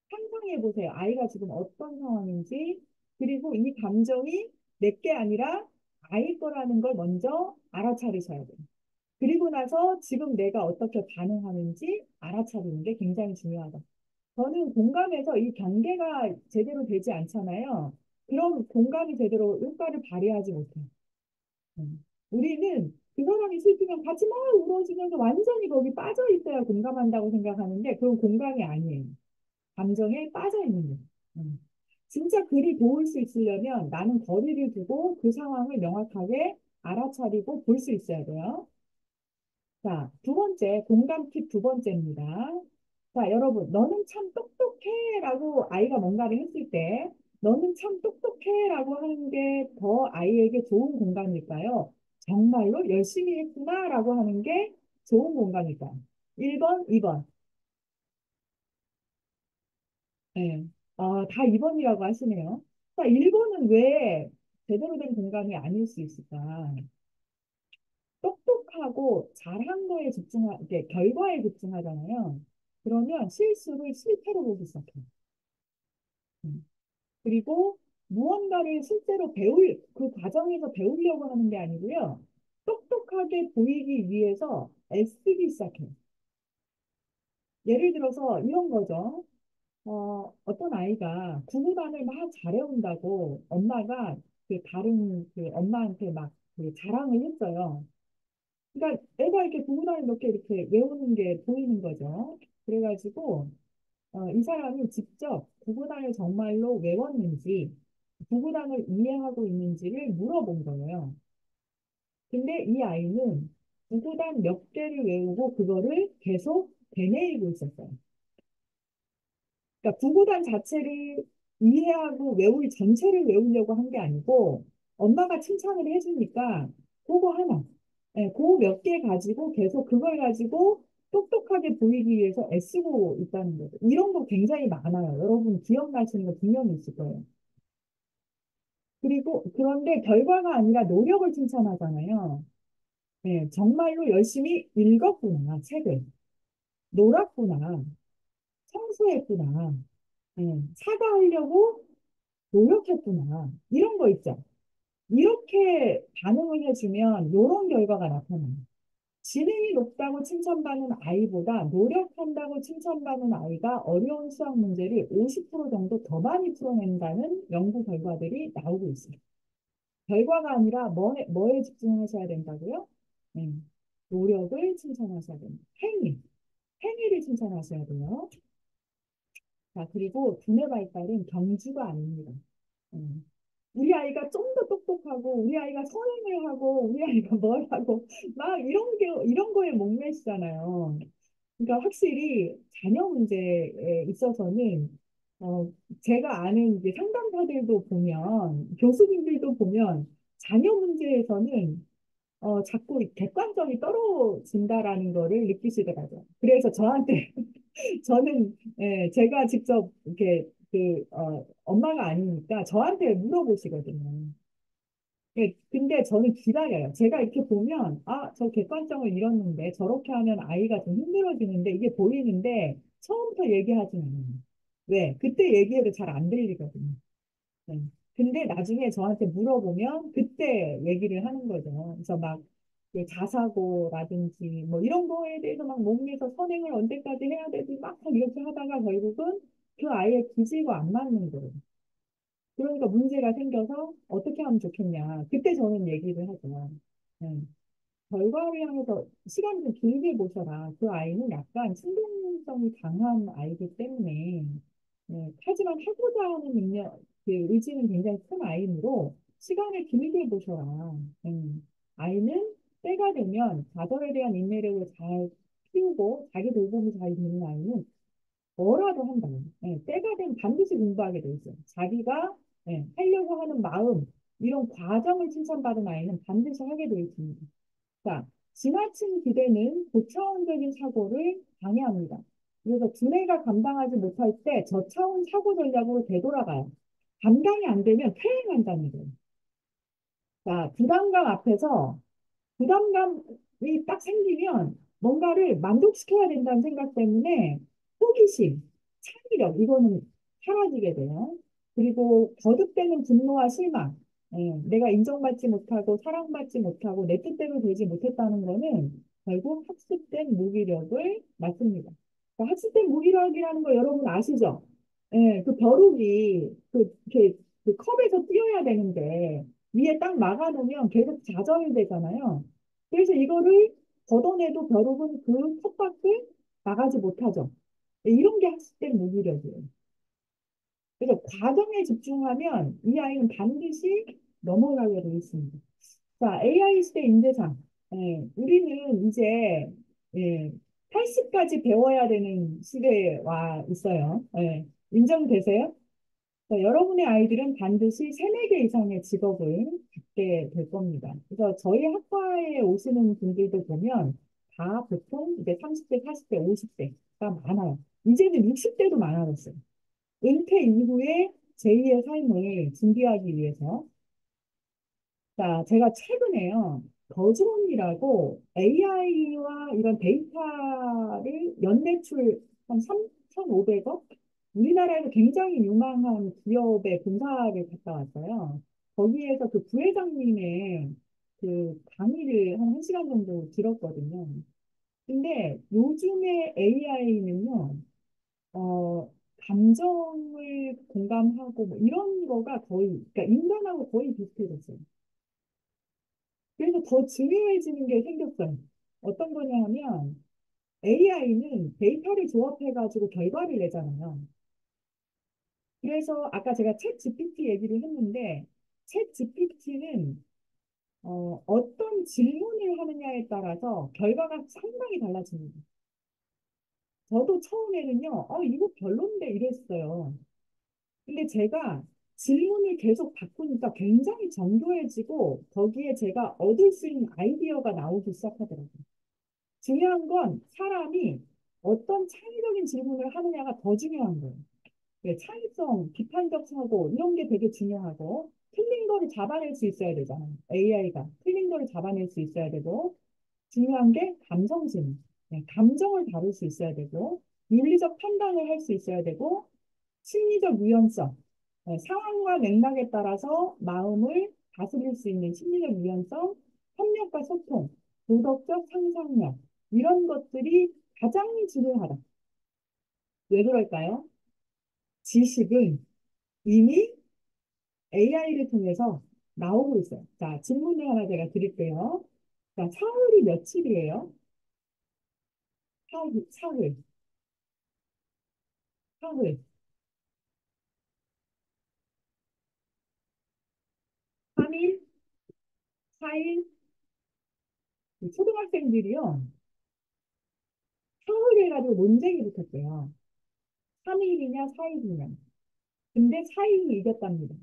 상상해 보세요. 아이가 지금 어떤 상황인지, 그리고 이 감정이 내 게 아니라 아이 거라는 걸 먼저 알아차리셔야 돼요. 그리고 나서 지금 내가 어떻게 반응하는지 알아차리는 게 굉장히 중요하다. 저는 공감에서 이 경계가 제대로 되지 않잖아요. 그럼 공감이 제대로 효과를 발휘하지 못해요. 우리는 그 사람이 슬프면 같이 막 울어주면서 완전히 거기 빠져 있어야 공감한다고 생각하는데 그건 공감이 아니에요. 감정에 빠져 있는 거예요. 음. 진짜 그리 도울 수 있으려면 나는 거리를 두고 그 상황을 명확하게 알아차리고 볼 수 있어야 돼요. 자, 두 번째, 공감 팁 두 번째입니다. 자, 여러분, 너는 참 똑똑해 라고 아이가 뭔가를 했을 때, 너는 참 똑똑해 라고 하는 게 더 아이에게 좋은 공감일까요? 정말로 열심히 했구나 라고 하는 게 좋은 공감일까요? 1번, 2번. 네. 다 2번이라고 하시네요. 자, 1번은 왜 제대로 된 공감이 아닐 수 있을까? 똑똑하고 잘한 거에 이게 결과에 집중하잖아요. 그러면 실수를 실패로 보기 시작해요. 음. 그리고 무언가를 실제로 그 과정에서 배우려고 하는 게 아니고요. 똑똑하게 보이기 위해서 애쓰기 시작해요. 예를 들어서 이런 거죠. 어떤 아이가 구구단을 막 잘해온다고 엄마가 그 다른 그 엄마한테 막 그 자랑을 했어요. 그러니까 애가 이렇게 구구단을 몇 개 이렇게 외우는 게 보이는 거죠. 그래가지고 이 사람이 직접 구구단을 정말로 외웠는지 구구단을 이해하고 있는지를 물어본 거예요. 근데 이 아이는 구구단 몇 개를 외우고 그거를 계속 되뇌이고 있었어요. 그러니까 구구단 자체를 이해하고 외울 전체를 외우려고 한 게 아니고 엄마가 칭찬을 해주니까 그거 하나, 그거 몇 개 가지고 계속 그걸 가지고 똑똑하게 보이기 위해서 애쓰고 있다는 거죠. 이런 거 굉장히 많아요. 여러분 기억나시는 거 분명히 있을 거예요. 그리고 그런데 결과가 아니라 노력을 칭찬하잖아요. 네, 정말로 열심히 읽었구나, 책을. 놀았구나, 청소했구나, 사과하려고 노력했구나. 이런 거 있죠. 이렇게 반응을 해주면 이런 결과가 나타나요. 지능이 높다고 칭찬받는 아이보다 노력한다고 칭찬받는 아이가 어려운 수학 문제를 50% 정도 더 많이 풀어낸다는 연구 결과들이 나오고 있어요. 결과가 아니라 뭐에 집중하셔야 된다고요? 네. 노력을 칭찬하셔야 됩니다. 행위를 칭찬하셔야 돼요. 자, 그리고 두뇌 발달은 경주가 아닙니다. 음. 우리 아이가 좀 더 똑똑하고, 우리 아이가 선행을 하고, 우리 아이가 뭘 하고, 막 이런 거에 목매시잖아요. 그러니까 확실히 자녀 문제에 있어서는, 어, 제가 아는 이제 상담사들도 보면, 교수님들도 보면, 자녀 문제에서는 자꾸 이 객관성이 떨어진다라는 거를 느끼시더라고요. 그래서 저한테 저는 제가 직접 이렇게 엄마가 아니니까 저한테 물어보시거든요. 근데 저는 기다려요. 제가 이렇게 보면 저 객관성을 잃었는데 저렇게 하면 아이가 좀 힘들어지는데 이게 보이는데 처음부터 얘기하진 않아요. 왜? 그때 얘기해도 잘 안 들리거든요. 네. 근데 나중에 저한테 물어보면 그때 얘기를 하는 거죠. 그래서 막그 자사고라든지 뭐 이런 거에 대해서 막 목에서 선행을 언제까지 해야 되지 막 이렇게 하다가 결국은 그 아이의 기질과 안 맞는 거예요. 그러니까 문제가 생겨서 어떻게 하면 좋겠냐. 그때 저는 얘기를 하죠. 네. 결과를 향해서 시간을 좀 길게 보셔라. 그 아이는 약간 충동성이 강한 아이기 때문에, 하지만 하고자 하는 능력, 그 의지는 굉장히 큰 아이므로 시간을 길게 보셔라. 아이는 때가 되면 자절에 대한 인내력을 잘 키우고 자기 돌봄이 잘 되는 아이는 뭐라도 한다. 때가 되면 반드시 공부하게 돼 있어요. 자기가 하려고 하는 마음, 이런 과정을 칭찬받은 아이는 반드시 하게 돼 있습니다. 자, 지나친 기대는 고차원적인 사고를 방해합니다. 그래서 두뇌가 감당하지 못할 때 저차원 사고 전략으로 되돌아가요. 감당이 안 되면 퇴행한다는 거예요. 자, 부담감 앞에서 부담감이 딱 생기면 뭔가를 만족시켜야 된다는 생각 때문에 호기심, 창의력, 이거는 사라지게 돼요. 그리고 거듭되는 분노와 실망, 내가 인정받지 못하고 사랑받지 못하고 내 뜻대로 되지 못했다는 거는 결국 학습된 무기력을 낳습니다. 그러니까 학습된 무기력이라는 거 여러분 아시죠? 그 벼룩이 이렇게 그 컵에서 띄어야 되는데 위에 딱 막아놓으면 계속 좌절되잖아요. 그래서 이거를 걷어내도 벼룩은 그 컵밖을 나가지 못하죠. 이런 게 학습된 무기력이에요. 그래서 과정에 집중하면 이 아이는 반드시 넘어가게 되어 있습니다. 자, AI 시대 인재상. 우리는 이제 80까지 배워야 되는 시대에 와 있어요. 인정되세요? 자, 여러분의 아이들은 반드시 세네 개 이상의 직업을 갖게 될 겁니다. 그래서 저희 학과에 오시는 분들도 보면 다 보통 이제 30대, 40대, 50대가 많아요. 이제는 60대도 많아졌어요. 은퇴 이후에 제2의 삶을 준비하기 위해서. 자, 제가 최근에요. 더존이라고 AI와 이런 데이터를 연매출 한 3,500억? 우리나라에서 굉장히 유망한 기업의 본사를 갔다 왔어요. 거기에서 그 부회장님의 그 강의를 한 1시간 정도 들었거든요. 근데 요즘의 AI는요, 감정을 공감하고 뭐 이런 거가 거의, 그러니까 인간하고 거의 비슷해졌어요. 그래서 더 중요해지는 게 생겼어요. 어떤 거냐 하면 AI는 데이터를 조합해가지고 결과를 내잖아요. 그래서 아까 제가 챗 GPT 얘기를 했는데 챗 GPT는 어떤 질문을 하느냐에 따라서 결과가 상당히 달라집니다. 저도 처음에는요, 이거 별론데 이랬어요. 근데 제가 질문을 계속 바꾸니까 굉장히 정교해지고 거기에 제가 얻을 수 있는 아이디어가 나오기 시작하더라고요. 중요한 건 사람이 어떤 창의적인 질문을 하느냐가 더 중요한 거예요. 창의성, 비판적 사고 이런 게 되게 중요하고 틀린 거를 잡아낼 수 있어야 되잖아요. AI가 틀린 거를 잡아낼 수 있어야 되고, 중요한 게 감정지능. 네, 감정을 다룰 수 있어야 되고, 윤리적 판단을 할 수 있어야 되고, 심리적 유연성. 네, 상황과 맥락에 따라서 마음을 다스릴 수 있는 심리적 유연성, 협력과 소통, 도덕적 상상력. 이런 것들이 가장 중요하다. 왜 그럴까요? 지식은 이미 AI를 통해서 나오고 있어요. 자, 질문을 하나 제가 드릴게요. 자, 사흘이 며칠이에요? 사흘, 사흘, 사흘. 3일, 4일, 초등학생들이요. 사흘을 가지고 논쟁이 붙었대요. 3일이냐, 4일이냐. 근데 4일이 이겼답니다.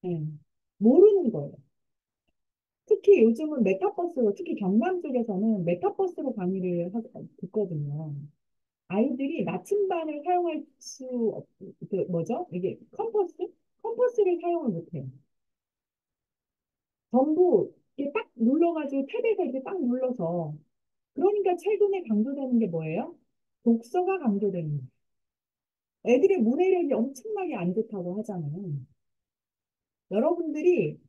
예. 모르는 거예요. 특히 요즘은 메타버스로, 특히 경남 쪽에서는 메타버스로 강의를 듣거든요. 아이들이 나침반을 사용할 수, 뭐죠? 이게 컴퍼스? 컴퍼스를 사용을 못해요. 전부 이게 딱 눌러가지고 탭에서 이렇게 딱 눌러서 그러니까 최근에 강조되는 게 뭐예요? 독서가 강조되는 거예요. 애들의 문해력이 엄청나게 안 좋다고 하잖아요. 여러분들이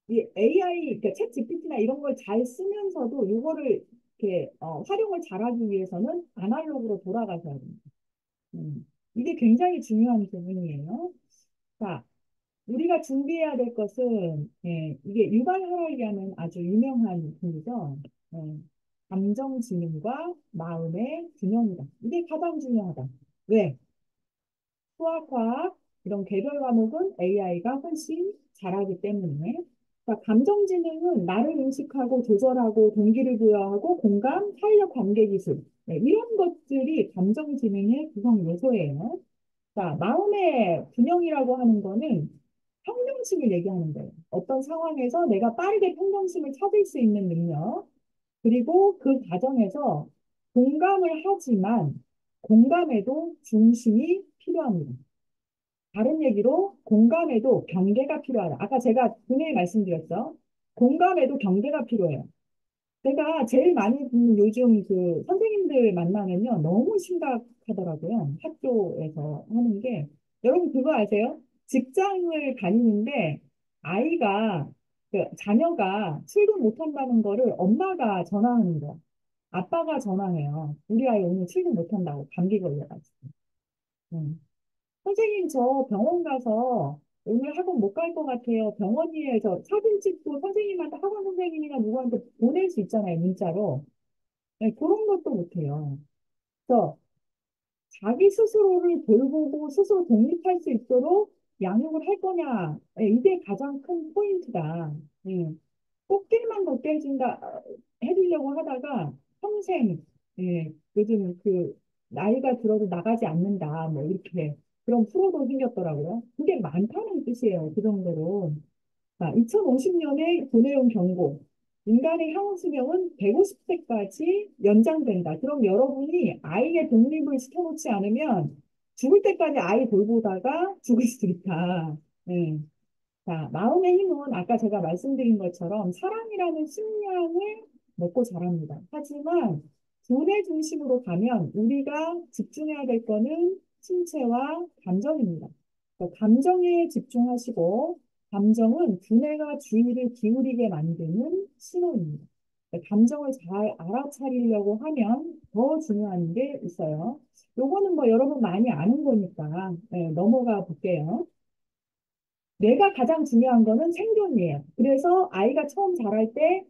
이 AI, 그러니까 챗 GPT나 이런 걸 잘 쓰면서도 이거를 이렇게 활용을 잘하기 위해서는 아날로그로 돌아가셔야 됩니다. 이게 굉장히 중요한 부분이에요. 자, 우리가 준비해야 될 것은 이게 유발 하라리라는 아주 유명한 분이죠. 예, 감정지능과 마음의 균형이다. 이게 가장 중요하다. 왜? 수학, 과학 이런 개별 과목은 AI가 훨씬 잘하기 때문에 그러니까 감정지능은 나를 인식하고 조절하고 동기를 부여하고 공감, 사회적 관계 기술 이런 것들이 감정지능의 구성 요소예요. 자, 마음의 균형이라고 하는 거는 평정심을 얘기하는 거예요. 어떤 상황에서 내가 빠르게 평정심을 찾을 수 있는 능력, 그리고 그 과정에서 공감을 하지만 공감에도 중심이 필요합니다. 다른 얘기로 공감에도 경계가 필요하다. 아까 제가 분명히 말씀드렸죠. 공감에도 경계가 필요해요. 제가 제일 많이 듣는 요즘 그 선생님들 만나면요. 너무 심각하더라고요. 학교에서 하는 게. 여러분 그거 아세요? 직장을 다니는데 아이가, 그 자녀가 출근 못한다는 거를 엄마가 전화하는 거야. 아빠가 전화해요. 우리 아이 오늘 출근 못한다고 감기 걸려가지고. 음. 선생님, 저 병원 가서 오늘 학원 못 갈 것 같아요. 병원이에요. 저 사진 찍고 선생님한테 학원 선생님이나 누구한테 보낼 수 있잖아요. 문자로. 네, 그런 것도 못해요. 그래서 자기 스스로를 돌보고 스스로 독립할 수 있도록 양육을 할 거냐. 네, 이게 가장 큰 포인트다. 네. 꽃길만 걷게 해주려고 하다가 평생, 요즘 그, 나이가 들어도 나가지 않는다. 뭐, 이렇게. 그런 프로도 생겼더라고요. 그게 많다는 뜻이에요. 그 정도로. 자, 2050년에 보내용 경고. 인간의 향후 수명은 150세까지 연장된다. 그럼 여러분이 아이의 독립을 시켜놓지 않으면 죽을 때까지 아이 돌보다가 죽을 수도 있다. 네. 자, 마음의 힘은 아까 제가 말씀드린 것처럼 사랑이라는 식량을 먹고 자랍니다. 하지만 돈의 중심으로 가면 우리가 집중해야 될 거는 신체와 감정입니다. 감정에 집중하시고 감정은 두뇌가 주의를 기울이게 만드는 신호입니다. 감정을 잘 알아차리려고 하면 더 중요한 게 있어요. 요거는 뭐 여러분 많이 아는 거니까 넘어가 볼게요. 내가 가장 중요한 거는 생존이에요. 그래서 아이가 처음 자랄 때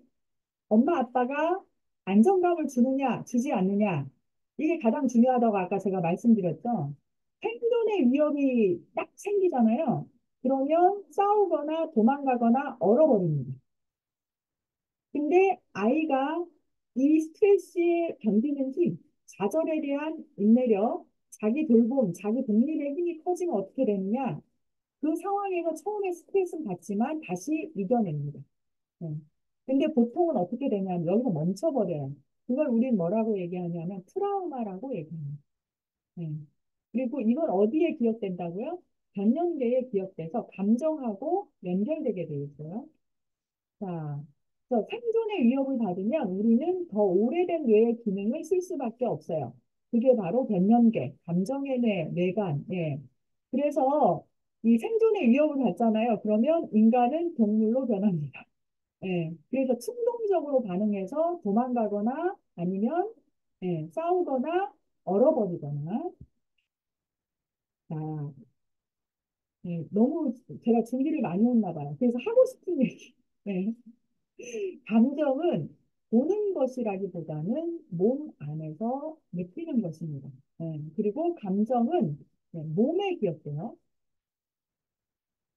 엄마 아빠가 안정감을 주느냐, 주지 않느냐. 이게 가장 중요하다고 아까 제가 말씀드렸죠. 생존의 위협이 딱 생기잖아요. 그러면 싸우거나 도망가거나 얼어버립니다. 근데 아이가 이 스트레스에 견디는 힘, 좌절에 대한 인내력, 자기 돌봄, 자기 독립의 힘이 커지면 어떻게 되느냐? 그 상황에서 처음에 스트레스는 받지만 다시 이겨냅니다. 네. 근데 보통은 어떻게 되냐면 여기서 멈춰버려요. 그걸 우린 뭐라고 얘기하냐면 트라우마라고 얘기합니다. 네. 그리고 이건 어디에 기억된다고요? 변연계에 기억돼서 감정하고 연결되게 되어 있어요. 자, 그래서 생존의 위협을 받으면 우리는 더 오래된 뇌의 기능을 쓸 수밖에 없어요. 그게 바로 변연계, 감정의 뇌관. 예. 그래서 이 생존의 위협을 받잖아요. 그러면 인간은 동물로 변합니다. 예. 그래서 충동적으로 반응해서 도망가거나 아니면 싸우거나 얼어버리거나. 자, 너무 제가 준비를 많이 했나 봐요. 그래서 하고 싶은 얘기. 예. 감정은 보는 것이라기보다는 몸 안에서 느끼는 것입니다. 그리고 감정은 몸에 기억돼요.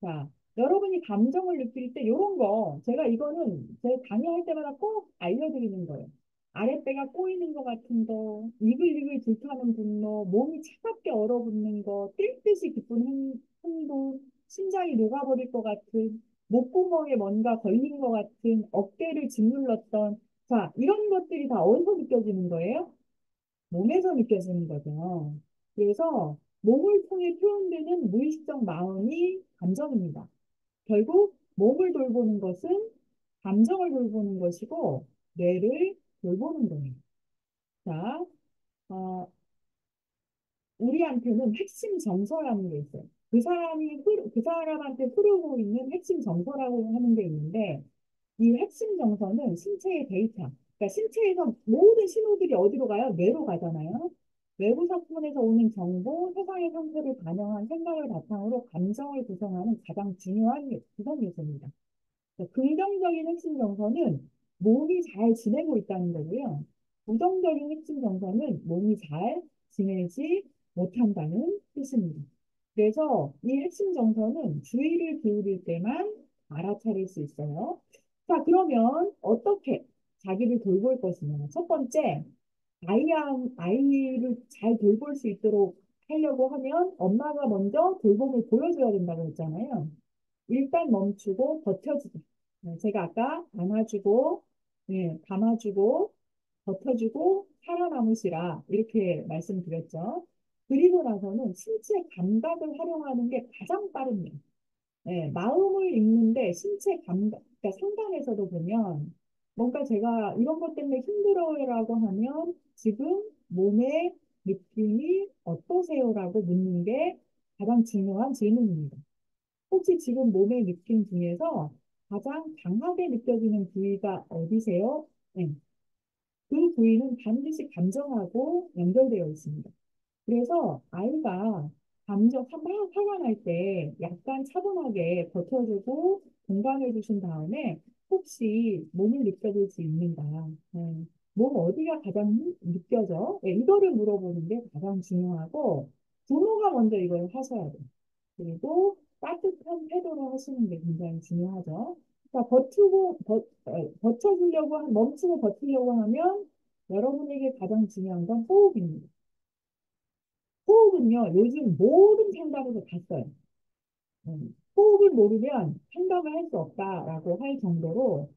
자, 여러분이 감정을 느낄 때 이런 거, 제가 이거는 제 강의할 때마다 꼭 알려드리는 거예요. 아랫배가 꼬이는 것 같은 거, 이글이글 불타는 분노, 몸이 차갑게 얼어붙는 거, 뛸 듯이 기쁜 흥분, 심장이 녹아버릴 것 같은, 목구멍에 뭔가 걸린 것 같은, 어깨를 짓눌렀던, 자, 이런 것들이 다 어디서 느껴지는 거예요? 몸에서 느껴지는 거죠. 그래서 몸을 통해 표현되는 무의식적 마음이 감정입니다. 결국 몸을 돌보는 것은 감정을 돌보는 것이고 뇌를 돌보는 거예요. 자, 어, 우리한테는 핵심 정서라는 게 있어요. 그 사람한테 흐르고 있는 핵심 정서라고 하는 게 있는데 이 핵심 정서는 신체의 데이터. 그러니까 신체에서 모든 신호들이 어디로 가요? 뇌로 가잖아요. 외부 사건에서 오는 정보, 세상의 상태를 반영한 생각을 바탕으로 감정을 구성하는 가장 중요한 구성 요소입니다. 긍정적인 핵심 정서는 몸이 잘 지내고 있다는 거고요. 부정적인 핵심 정서는 몸이 잘 지내지 못한다는 뜻입니다. 그래서 이 핵심 정서는 주의를 기울일 때만 알아차릴 수 있어요. 자, 그러면 어떻게 자기를 돌볼 것이냐. 첫 번째, 아이를 잘 돌볼 수 있도록 하려고 하면 엄마가 먼저 돌봄을 보여줘야 된다고 했잖아요. 일단 멈추고 버텨주고. 제가 아까 안아주고, 감아주고, 버텨주고, 살아남으시라. 이렇게 말씀드렸죠. 그리고 나서는 신체 감각을 활용하는 게 가장 빠릅니다. 마음을 읽는데 신체 감각, 그러니까 상담에서도 보면 뭔가 제가 이런 것 때문에 힘들어요라고 하면 지금 몸의 느낌이 어떠세요라고 묻는 게 가장 중요한 질문입니다. 혹시 지금 몸의 느낌 중에서 가장 강하게 느껴지는 부위가 어디세요? 네. 그 부위는 반드시 감정하고 연결되어 있습니다. 그래서 아이가 막 화가 날 때 약간 차분하게 버텨주고 공감해 주신 다음에 혹시 몸을 느껴볼 수 있는가? 몸 어디가 가장 느껴져? 이거를 물어보는 게 가장 중요하고 부모가 먼저 이걸 하셔야 돼요. 그리고 따뜻한 태도로 하시는 게 굉장히 중요하죠. 자, 멈추고 버티려고 하면 여러분에게 가장 중요한 건 호흡입니다. 호흡은요, 요즘 모든 상담에서 다 써요. 호흡을 모르면 상담을 할 수 없다라고 할 정도로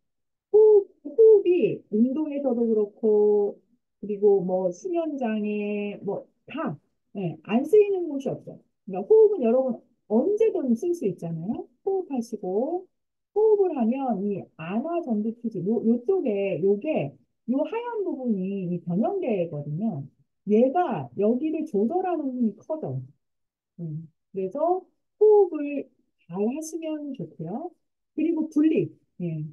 호흡이 운동에서도 그렇고, 그리고 뭐 수면장애, 뭐 다, 안 쓰이는 곳이 없어요. 그러니까 호흡은 여러분 언제든 쓸 수 있잖아요. 호흡하시고, 호흡을 하면 이 안아전두투지, 요쪽에, 요 하얀 부분이 이 변형계거든요. 얘가 여기를 조절하는 힘이 커져요. 그래서 호흡을 잘 하시면 좋고요. 그리고 분리. 예.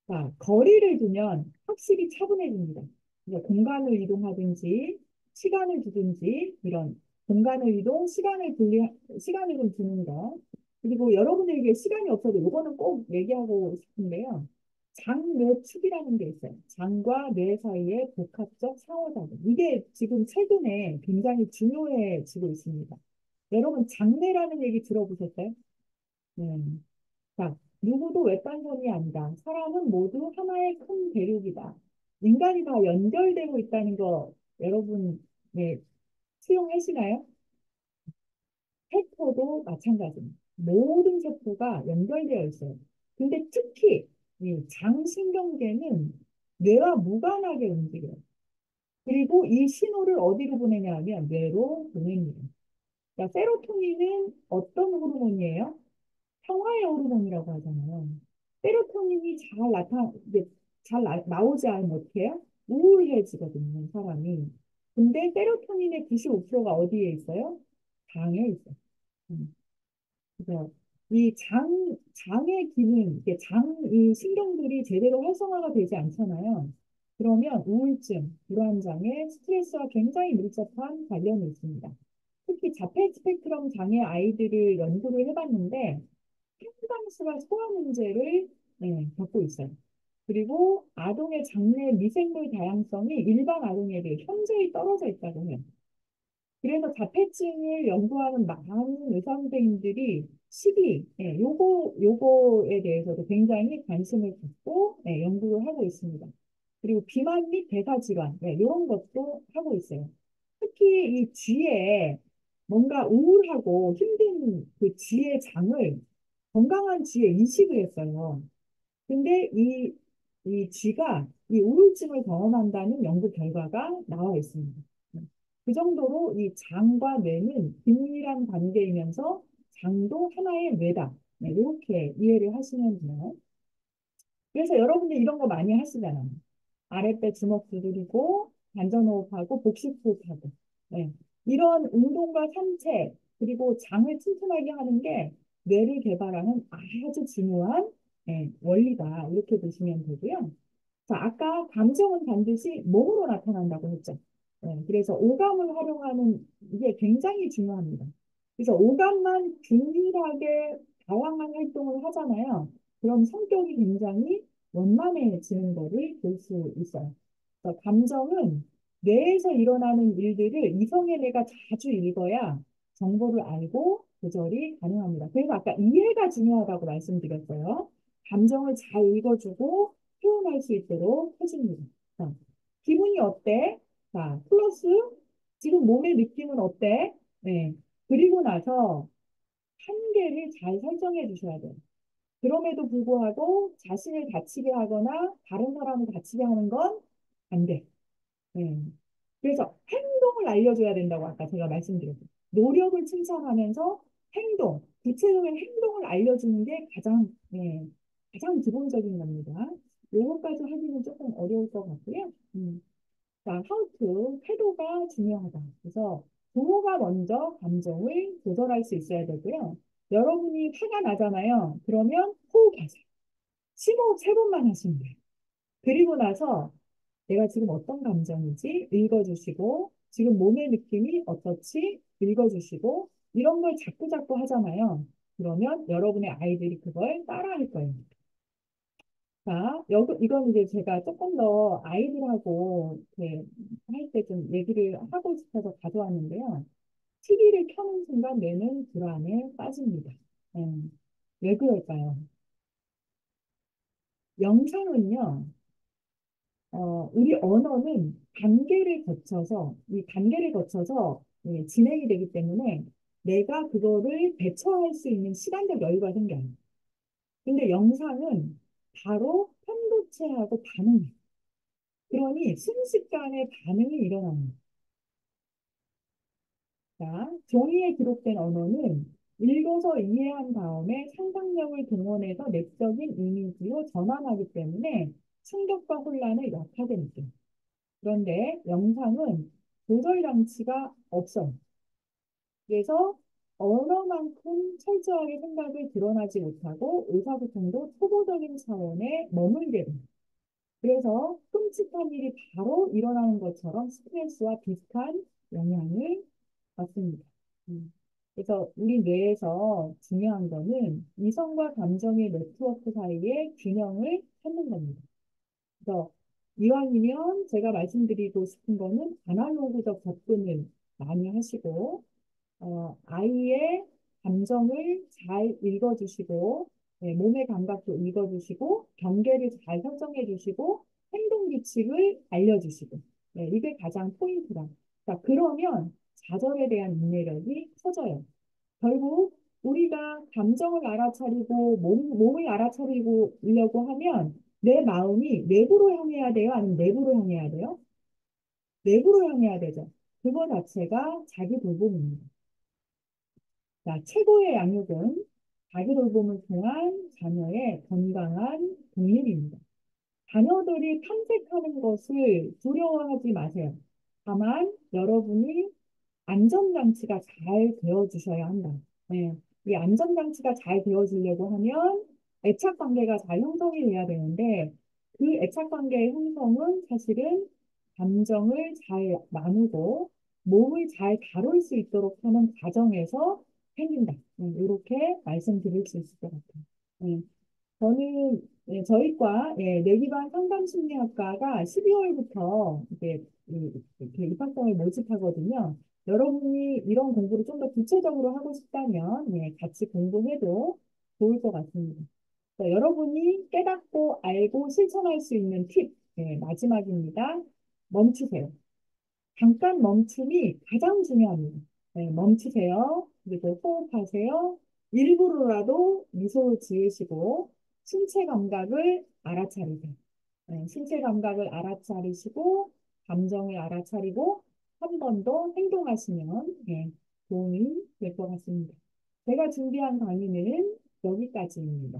자, 거리를 두면 확실히 차분해집니다. 그러니까 공간을 이동하든지, 시간을 두든지, 이런 공간을 이동, 시간을 좀 두는 거. 그리고 여러분에게 시간이 없어도 이거는 꼭 얘기하고 싶은데요. 장뇌축이라는 게 있어요. 장과 뇌 사이의 복합적 상호작용. 이게 지금 최근에 굉장히 중요해지고 있습니다. 여러분, 장뇌라는 얘기 들어보셨어요? 네. 자, 누구도 외딴섬이 아니다. 사람은 모두 하나의 큰 대륙이다. 인간이 다 연결되고 있다는 거 여러분 수용하시나요? 세포도 마찬가지입니다. 모든 세포가 연결되어 있어요. 근데 특히 이 장신경계는 뇌와 무관하게 움직여요. 그리고 이 신호를 어디로 보내냐 하면 뇌로 보냅니다. 자, 세로토닌은 어떤 호르몬이에요? 평화의 호르몬이라고 하잖아요. 세로토닌이 이게 나오지 않으면 어떻게 해요? 우울해지거든요, 사람이. 근데 세로토닌의 95%가 어디에 있어요? 장에 있어요. 음. 그래서 장의 기능, 이 신경들이 제대로 활성화가 되지 않잖아요. 그러면 우울증, 불안장애, 스트레스와 굉장히 밀접한 관련이 있습니다. 특히 자폐 스펙트럼 장애 아이들을 연구를 해봤는데 상당수가 소화 문제를 겪고 있어요. 그리고 아동의 장내 미생물 다양성이 일반 아동에 비해 현저히 떨어져 있다고 해요. 그래서 자폐증을 연구하는 많은 의사 선생님들이 요거에 대해서도 굉장히 관심을 갖고 연구를 하고 있습니다. 그리고 비만 및 대사 질환, 이런 것도 하고 있어요. 특히 이 쥐에 뭔가 우울하고 힘든 그 쥐의 장을 건강한 쥐에 이식을 했어요. 근데 이 쥐가 이 우울증을 경험한다는 연구 결과가 나와 있습니다. 그 정도로 이 장과 뇌는 긴밀한 관계이면서 장도 하나의 뇌다. 이렇게 이해를 하시면 돼요. 그래서 여러분들 이런 거 많이 하시잖아요. 아랫배 주먹 두드리고 단전호흡하고 복식호흡하고 이런 운동과 산책 그리고 장을 튼튼하게 하는 게 뇌를 개발하는 아주 중요한 원리다 이렇게 보시면 되고요. 자, 아까 감정은 반드시 몸으로 나타난다고 했죠. 그래서 오감을 활용하는 이게 굉장히 중요합니다. 그래서 오감만 균일하게 다양한 활동을 하잖아요. 그럼 성격이 굉장히 원만해지는 거를 볼 수 있어요. 그래서 감정은 뇌에서 일어나는 일들을 이성의 뇌가 자주 읽어야 정보를 알고 조절이 가능합니다. 그래서 아까 이해가 중요하다고 말씀드렸어요. 감정을 잘 읽어주고 표현할 수 있도록 해줍니다. 자, 기분이 어때? 자, 플러스 지금 몸의 느낌은 어때? 네. 그리고 나서 한계를 잘 설정해 주셔야 돼요. 그럼에도 불구하고 자신을 다치게 하거나 다른 사람을 다치게 하는 건 안 돼. 네. 그래서 행동을 알려줘야 된다고 아까 제가 말씀드렸어요. 노력을 칭찬하면서 구체적인 행동을 알려주는 게 가장 기본적인 겁니다. 요것까지 하기는 조금 어려울 것 같고요. 자, 태도가 중요하다. 그래서 부모가 먼저 감정을 조절할 수 있어야 되고요. 여러분이 화가 나잖아요. 그러면 호흡하세요. 심호흡 3번만 하시면 돼요. 그리고 나서 내가 지금 어떤 감정이지? 읽어주시고, 지금 몸의 느낌이 어떻지? 읽어주시고, 이런 걸 자꾸자꾸 하잖아요. 그러면 여러분의 아이들이 그걸 따라할 거예요. 자, 이건 이제 제가 조금 더 아이들하고 할 때 좀 얘기를 하고 싶어서 가져왔는데요. TV를 켜는 순간 뇌는 불안에 빠집니다. 왜 그럴까요? 영상은요, 우리 언어는 단계를 거쳐서 진행이 되기 때문에 내가 그거를 대처할 수 있는 시간적 여유가 생겨요. 근데 영상은 바로 편도체하고 반응해요. 그러니 순식간에 반응이 일어납니다. 자, 종이에 기록된 언어는 읽어서 이해한 다음에 상상력을 동원해서 내적인 이미지로 전환하기 때문에 충격과 혼란을 약하게 느껴요. 그런데 영상은 조절 장치가 없어요. 그래서 언어만큼 철저하게 생각을 드러나지 못하고 의사소통도 초보적인 차원에 머물게 됩니다. 그래서 끔찍한 일이 바로 일어나는 것처럼 스트레스와 비슷한 영향을 받습니다. 그래서 우리 뇌에서 중요한 거는 이성과 감정의 네트워크 사이의 균형을 찾는 겁니다. 그래서 이왕이면 제가 말씀드리고 싶은 거는 아날로그적 접근을 많이 하시고 아이의 감정을 잘 읽어주시고, 몸의 감각도 읽어주시고, 경계를 잘 설정해 주시고, 행동 규칙을 알려주시고, 이게 가장 포인트다. 자, 그러면 좌절에 대한 인내력이 커져요. 결국 우리가 감정을 알아차리고 몸을 알아차리려고 하면 내 마음이 외부로 향해야 돼요? 아니면 내부로 향해야 돼요? 내부로 향해야 되죠. 그거 자체가 자기 돌봄입니다. 자, 최고의 양육은 자기 돌봄을 통한 자녀의 건강한 독립입니다. 자녀들이 탐색하는 것을 두려워하지 마세요. 다만 여러분이 안전장치가 잘 되어 주셔야 한다. 네. 이 안전장치가 잘 되어지려고 하면 애착관계가 잘 형성이 돼야 되는데 그 애착관계의 형성은 사실은 감정을 잘 나누고 몸을 잘 다룰 수 있도록 하는 과정에서 생긴다. 이렇게 말씀드릴 수 있을 것 같아요. 네. 저는 저희과 뇌기반 상담심리학과가 12월부터 이제 이렇게 입학생을 모집하거든요. 여러분이 이런 공부를 좀 더 구체적으로 하고 싶다면 같이 공부해도 좋을 것 같습니다. 자, 여러분이 깨닫고 알고 실천할 수 있는 팁, 마지막입니다. 멈추세요. 잠깐 멈춤이 가장 중요합니다. 멈추세요. 그리고 호흡하세요. 일부러라도 미소 지으시고 신체 감각을 알아차리세요. 신체 감각을 알아차리시고 감정을 알아차리고 한 번 더 행동하시면 도움이 될 것 같습니다. 제가 준비한 강의는 여기까지입니다.